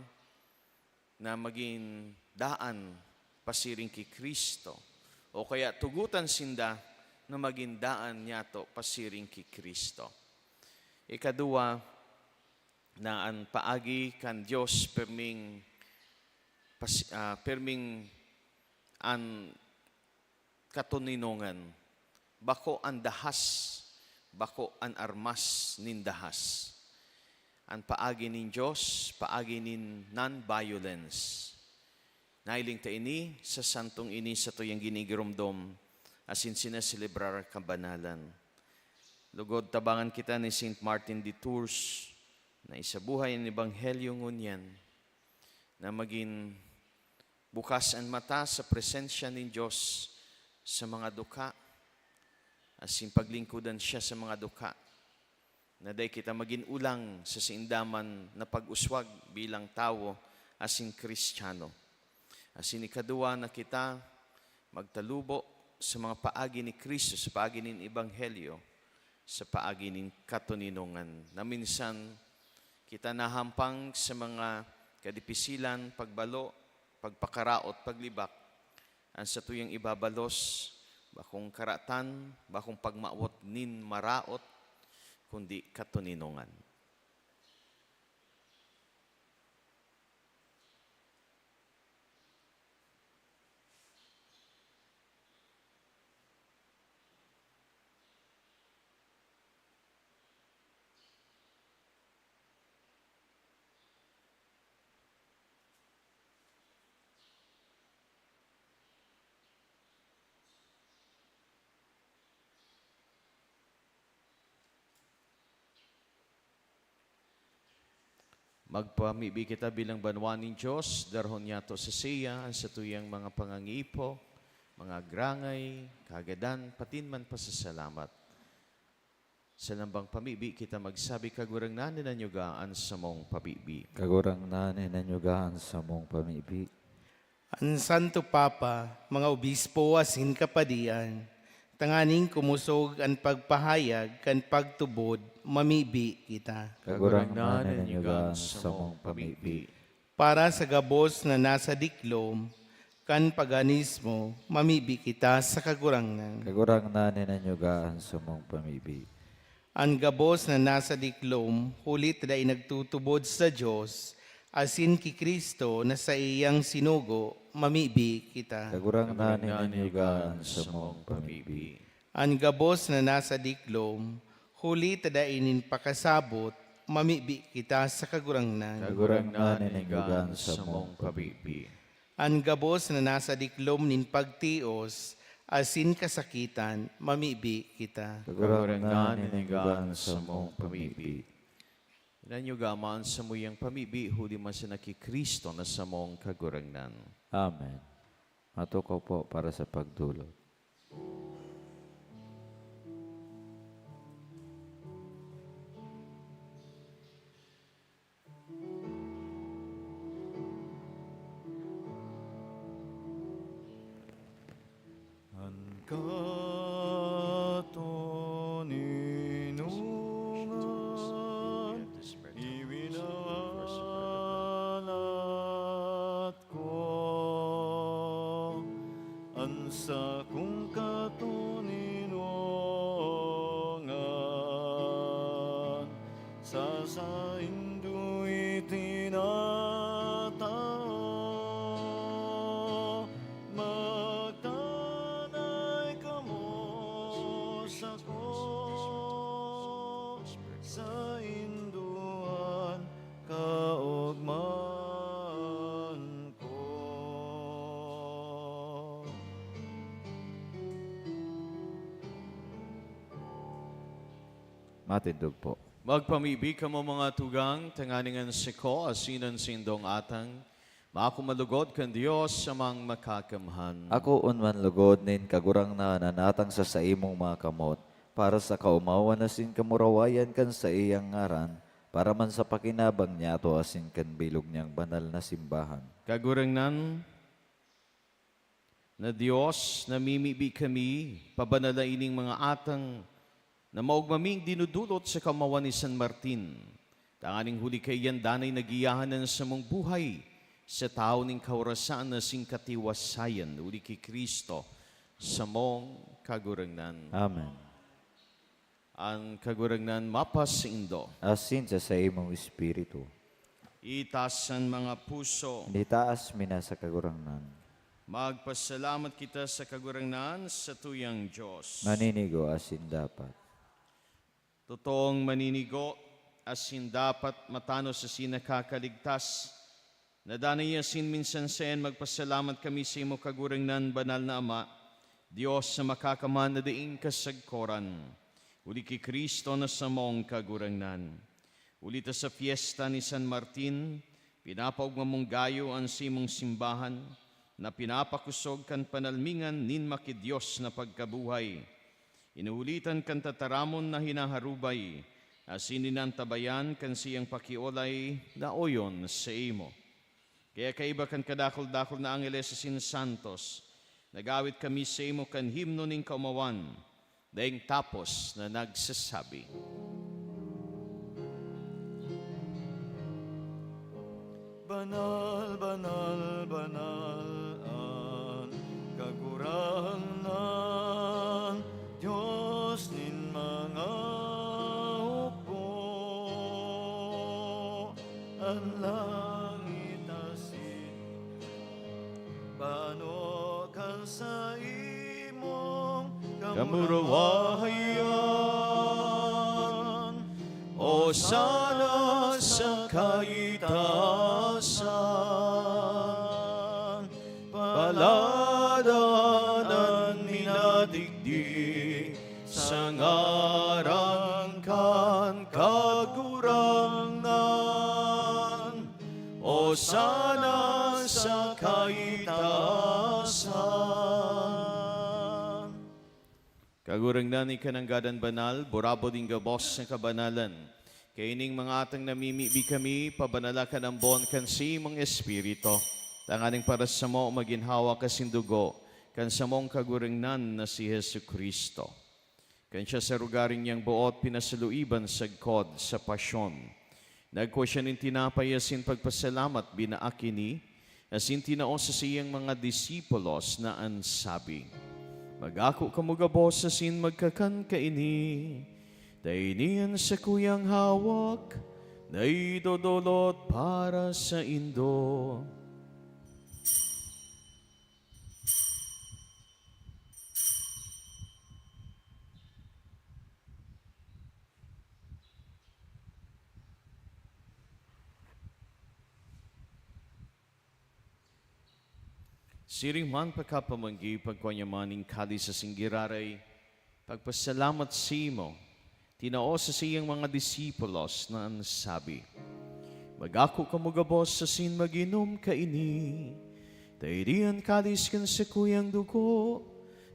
na maging daan pasiring ki Kristo. O kaya tugutan sinda na maging daan niya to pasiring ki Kristo. Ikadua, na ang paagi kan Diyos perming an katuninongan. Bako ang dahas, bako ang armas nin dahas. Ang paagi nin Diyos, paagi nin non-violence. Nailing ta ini, sa santong ini, sa tuyang ginigiromdom, asin sinaselebrar kabanalan. Lugod tabangan kita ni St. Martin de Tours, na isabuhay ang Ebanghelyo ngunyan, na maging bukas ang mata sa presensya ng Diyos sa mga dukha, asin paglingkudan siya sa mga dukha, na day kita maging ulang sa sindaman na pag-uswag bilang tao asin Kristiyano. Asin ikadua na kita magtalubo sa mga paagi ni Kristo, sa paagi ng Ebanghelyo, sa paagi ng katuninongan, na minsan kita nahampang sa mga kadipisilan, pagbalo, pagpakaraot, paglibak, ang sa tuyang ibabalos, bakong karatan, bakong pagmaot nin maraot, kundi katuninongan. Magpamibi kita bilang banwa ng Diyos, darhon niya to sa siya, ang sa tuyang mga pangangipo, mga grangay, kagadan, patin man pasasalamat. Sa lambang pamibi, kita magsabi kagurang nanin na nyugaan sa mong pabibi. Kagurang nanin na nyugaan sa mong pamibi. Ang Santo Papa, mga obispo asin kapadian, tanganing kumusog ang pagpahayag kan pagtubod, mamibi kita. Kagurang nanin na nyugaan sa mong pamibi. Para sa gabos na nasa diklom, kan paganismo, mamibi kita sa kagurangnan. Kagurang nanin na nyugaan sa mong pamibi. Ang gabos na nasa diklom, hulit na inagtutubod sa Diyos, asin ki Kristo na sa iyang sinugo, mamibi kita. Kagurang nanin na nyugaan sa mong pamibi. Ang gabos na nasa diklom, huli tadainin pakasabot, mamibi kita sa kagurangnan. Kagurang nanin na nyugaan sa mong pamibi. Ang gabos na nasa diklom nin pagtios, asin kasakitan, mamibi kita. Kagurang nanin na nyugaan sa mong pamibi. Nanyugaman sa muyang pamibi, huli man sa nakikristo na sa mong kagurangnan. Amen. Matukaw po para sa pagdulot. Katuninungan, iwinalat ko ang sa kong katuninungan, sa indo'y tinatao, magtanay ka mo sa ko, sa induan kaugman ko. Matindog po. Magpamibig ka mo mga tugang, tanganingan siko, asinan sindong atang, maako malugod kan Diyos sa mang makakamhan. Ako unman lugod nin kagurang na nanatang sa imong mga kamot, para sa kaumawan asin kamurawayan kan sa iyang ngaran, para man sa pakinabang niya to asin kan bilog niyang banal na simbahan. Kagurangnan na Diyos, namimibi kami, pabanalaining mga atang, na maugmaming dinudulot sa kamawan ni San Martin. Tanganing huli kayan danay nagiyahanan sa mong buhay, sa tao ning kaurasan na sing katiwasayan, uli kay Kristo, sa mong kagurangnan. Amen. Ang kagurangnan mapas sa indo, Asin sa imong espiritu, itasan mga puso, nitaas mina sa kagurangnan. magpasalamat kita sa kagurangnan sa tuyang Diyos. Maninigo asin dapat. Totoong maninigo, asin dapat matano sa sinakakaligtas. Nadanay asin minsan sen magpasalamat kami sa imo kagurangnan, banal na Ama, Diyos sa makakaman na diing kasagkoran. Uli kay Kristo na sa mong kagurangnan. Ulita sa fiesta ni San Martin, pinapaugmamong gayo ang simong simbahan, na pinapakusog kan panalmingan nin makidiyos na pagkabuhay. Inuulitan kan tataramon na hinaharubay, asinin tabayan kan siyang pakiolay na oyon sa imo. Kaya kaiba kan kadakol-dakol na angeles asin santos, nagawit kami sa imo kan himno ning kaumawan, daing tapos na nagsasabi. Banal, banal, banal ang kagurangnan, Diyos nin mga upo, ang langit asin, panokan sa imong kamurawayan, o sana sa kaitasan, paladanan minadigdi sa ngarang kan kagurangnan, o sana sa kaitasan. Kagurangnan ikananggadan banal, borabo din gabos ng kabanalan. Kaining mga atang namimibi kami, pabanalakan ang bon kan si mong espirito. Tanganing para sa mo maginhawa kasindugo, kan sa mong kagurangnan na si Jesu Kristo. Kan siya sa rugaring niyang buot, pinasaluiban sagkod sa pasyon. Nagko siya nin tinapay asin pagpasalamat binaakini, asin tinao sa siyang mga disipulos na ansabi, magako kamugabos asin magkakan kaini, dainian sa kuyang hawak, na idodolot para sa indo. Siring man pagkapamanggi pagkwanyamaning kali sa singgiraray, pagpasalamat si mo, tinao sa siyang mga disipulos na ansabi, magako kamugabos sa sin maginom kaini, daydian kalis kan sa kuyang dugo,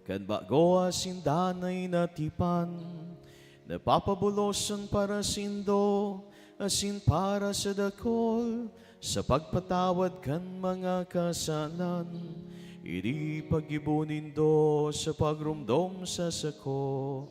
kan bago asin danay na tipan, napapabulosan para sindo, asin para sa dakol, sa pagpatawad kan mga kasalan, idi pag-ibunindo sa pagrumdom sa sako.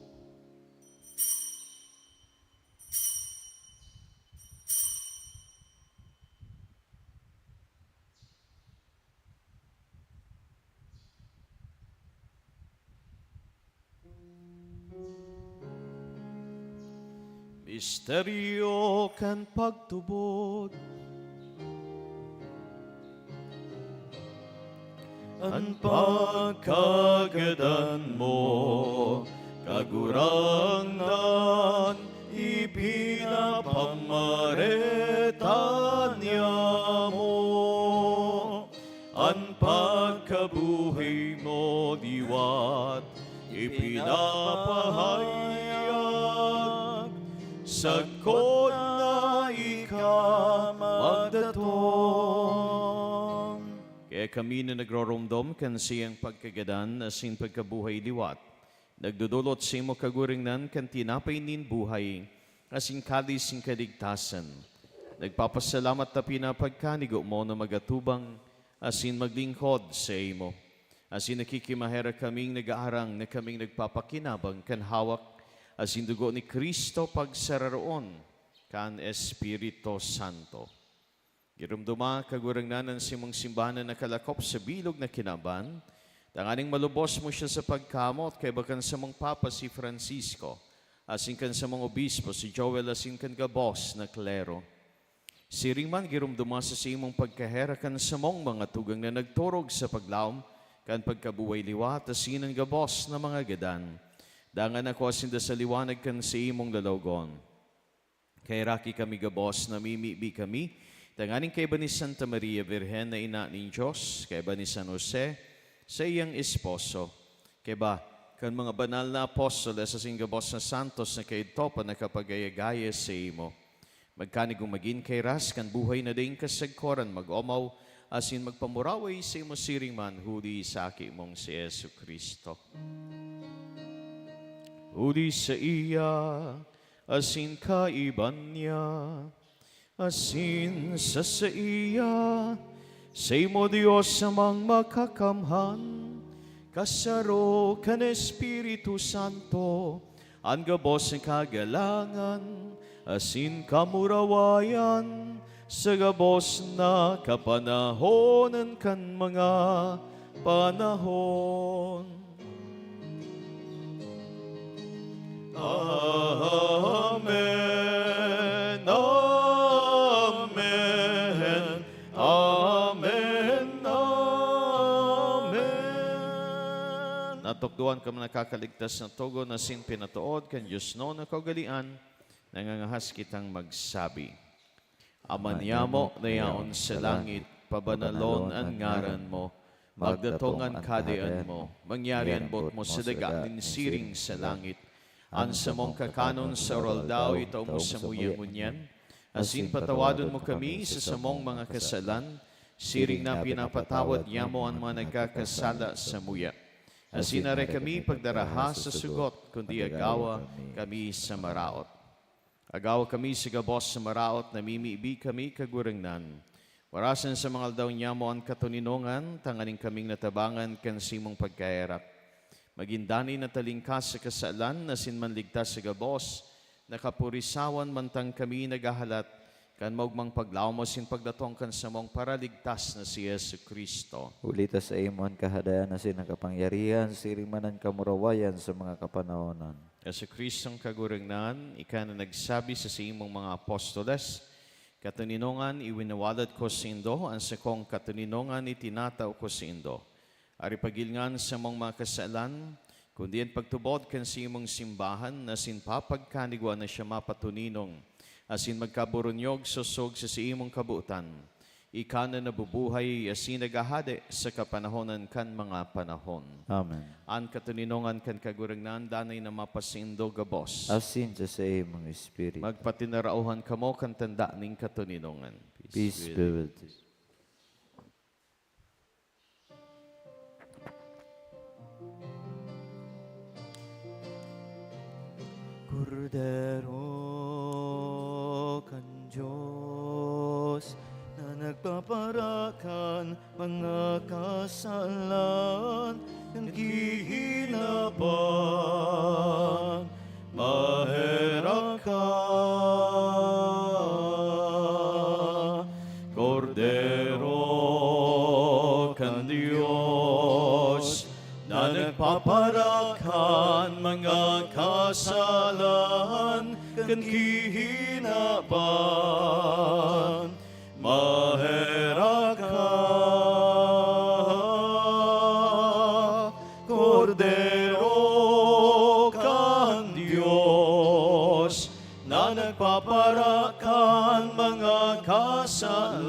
Misteryo kan pagtubod, ang pagkagadan mo, kagurangnan, ipinapamareta niya mo. Ang pagkabuhay mo, diwat, ipinapahayag sa Lingkod na ika magdatong. Kaya kami na nagroromdom kan siyang pagkagadan asin pagkabuhay liwat. Nagdudulot sa imo kaguringnan kan tinapay nin buhay asin kadis sing kaligtasan. Nagpapasalamat na pinapagkanigo mo na magatubang asin maglingkod sa imo. Asin nakikimahera kaming nag-aarang na kaming nagpapakinabang kan hawak asin dugo ni Kristo pagsararoon kan Espiritu Santo. Girumduma kagurangnanan si mong simbahan na nakalakop sa bilog na kinaban, tanganing malubos mo siya sa pagkamot kay bakan sa mong Papa si Francisco, asin kan sa mong obispo si Joel asin kan gabos na klero. Siring man girumduma sa simong pagkahera kan sa mong mga tugang na nagturog sa paglaom, kan pagkabuhay liwat asin ang gabos na mga gadan. Dangan ako asin da sa liwanag kan sa imong lalawgon. Kay raki kami gabos na mimibi kami, tanganing kay ba ni Santa Maria Virgen na ina ni Diyos, kay ba ni San Jose, sa iyang esposo, kay ba kan mga banal na apostoles sa singgabos na santos na kay ito pa nakapagayagaya sa imo. Magkanigong magin kay ras kan buhay na ding kasagkoran mag-omaw, asin magpamuraway sa imo siring man huli sa aki mong si Yesu Kristo. Huli sa iya, asin kaiban niya, asin sa iya, sa imo Diyos amang makakamhan, kasaro kan Espiritu Santo, ang gabos ng kagalangan, asin kamurawayan, sa gabos na kapanahonan kan mga panahon. Amen. Amen. Amen. Amen. Natukduan ka man nakakaligtas na tugon na sin pinatuod kan Diyos no na kaugalian, nangangahas kitang magsabi. Amanyamo na yaon sa langit, pabanalon ang ngaran mo, magdatongan kadean mo, mangyarian bot mo sa dagat siring sa langit. An sa mong kakanon sa oral daw, itaw mo sa muyan-munyan. Asin patawadon mo kami sa samong mga kasalan, siring na pinapatawad niya mo ang mga nagkakasala sa muya. Asin na kami pagdaraha sa sugot, kundi agawa kami sa maraot. Agawa kami sa gabos sa maraot, namimibi kami kagurangnan. Warasan sa mga aldaw niya mo ang katuninongan, tanganing kaming natabangan kan simong pagkaerap. Magindani na talingkas sa kasalan, na sinmanligtas sa gabos, nakapurisawan mantang kami nagahalat, kan maugmang paglaw mo sin pagdatong kan sa mong paraligtas na si Yesu Kristo. Ulita sa imon kahadayan na sinakapangyarihan, sirimanan kamurawayan sa mga kapanahonan. Yesu Kristong kagurangnan, ika na nagsabi sa imong mga apostoles, katuninongan iwinawalad ko sa indo, ang sakong katuninongan itinataw ko sa indo. Ari pagilngan sa mong mga kasalan, kundi ang pagtubod kan sa imong simbahan, na sinpapagkanigwa na siya mapatuninong, asin magkaburunyog susog sa imong kabuutan. Ika na nabubuhay, asin nagahade sa kapanahonan kan mga panahon. Amen. An katuninongan kan kagurangnan, danay na mapasindo gabos. Asin sa imong Espiritu. Magpatinarauhan kamo kan tanda ning katuninongan. Peace be with you. Kordero kan Diyos na nagpaparakan mga kasalan ng gihinapan, mahera ka. Kordero kan Diyos na nagpaparakan mga kasalan kan gihinapan, mahera ka. Kordero kan Diyos na nagpaparakan mga kasalan,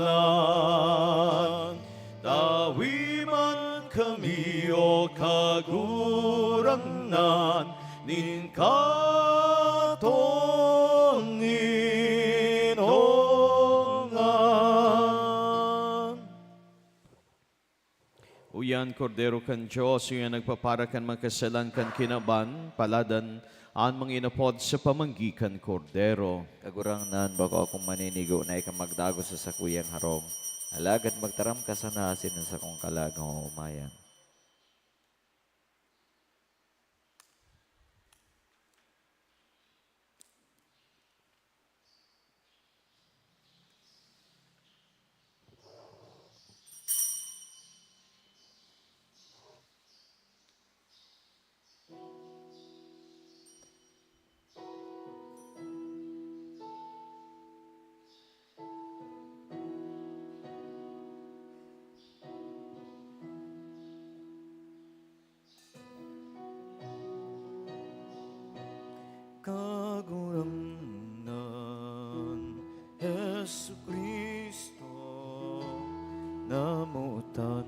tawi man kami o kagurangnan nin katongi Yan kordero kan Diyos, yung nagpapara kan magkasalan kan kinaban, paladan, an mga inapod sa pamanggikan kordero. Kagurang nan bako akong maninigo na ikamagdago sa sakuyang harong. Alagad magtaram ka sa nasin sa kong kalagang umayan. kaguramnan Yesu Kristo, namutan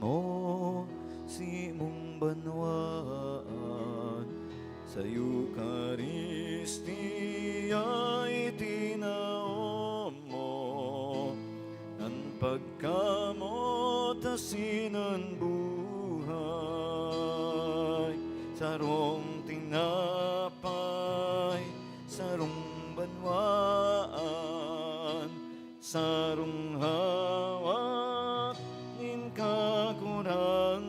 mo si mong banwaan sa Eucharistia itinaon mo ang pagkamot asinan buhay sarong tinapay sarong banwaan sarong hawak nin kakurangan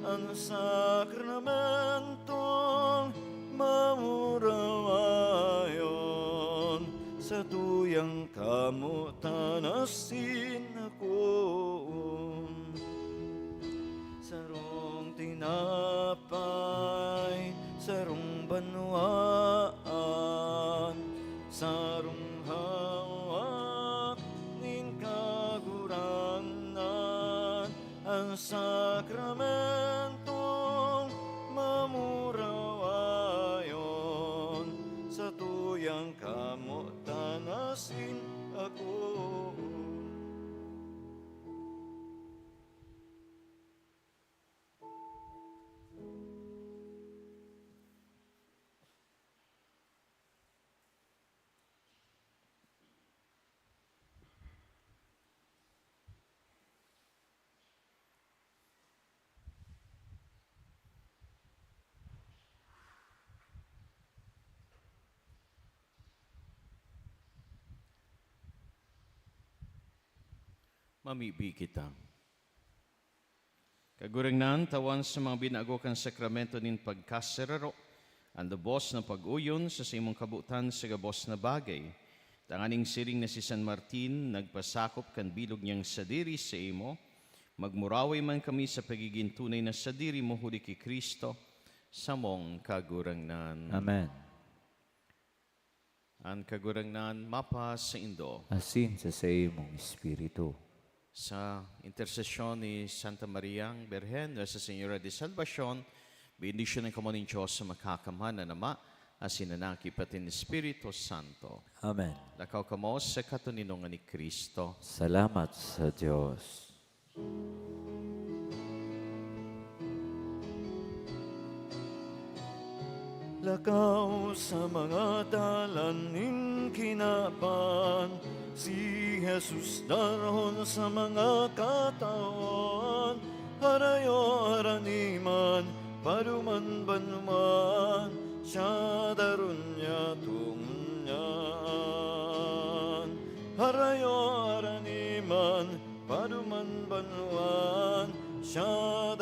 ang sakramentong mamurawayon sa tuyang kamutan asin akon sarong tinapay sarong banwaan sarong hawak nin kagurangan ang sakramentong mamurawayon sa tuyang kamutan asin ako. Mamibi kita. Kagurangnan, tawan sa mga binago kang sakramento nin pagkasiraro, ang lubos na pag-uyon sa imong kabutan sa gabos na bagay. Tanganing siring na si San Martin, nagpasakop kan bilog niyang sadiri sa imo, magmuraway man kami sa pagiging tunay na sadiri mo huli kay Kristo, sa mong kagurangnan. Amen. Ang kagurangnan, mapa sa indo. Asin sa imong espiritu. Sa intersesyon ni Santa Maria Berhen, sa Senyora de Salvacion, bendisyon ng kamo ng Diyos sa makakamahan na nama, asinanaki pati ni Espiritu Santo. Amen. Lakaw kamo sa katuninongan ni Kristo. Salamat sa Diyos. Lakaw sa mga dalaning kinaban, si Jesus darhon sa mga katawan, harayo araniman, paruman banuman, siya daron niya tunyan. Harayo araniman, paruman banuman, siya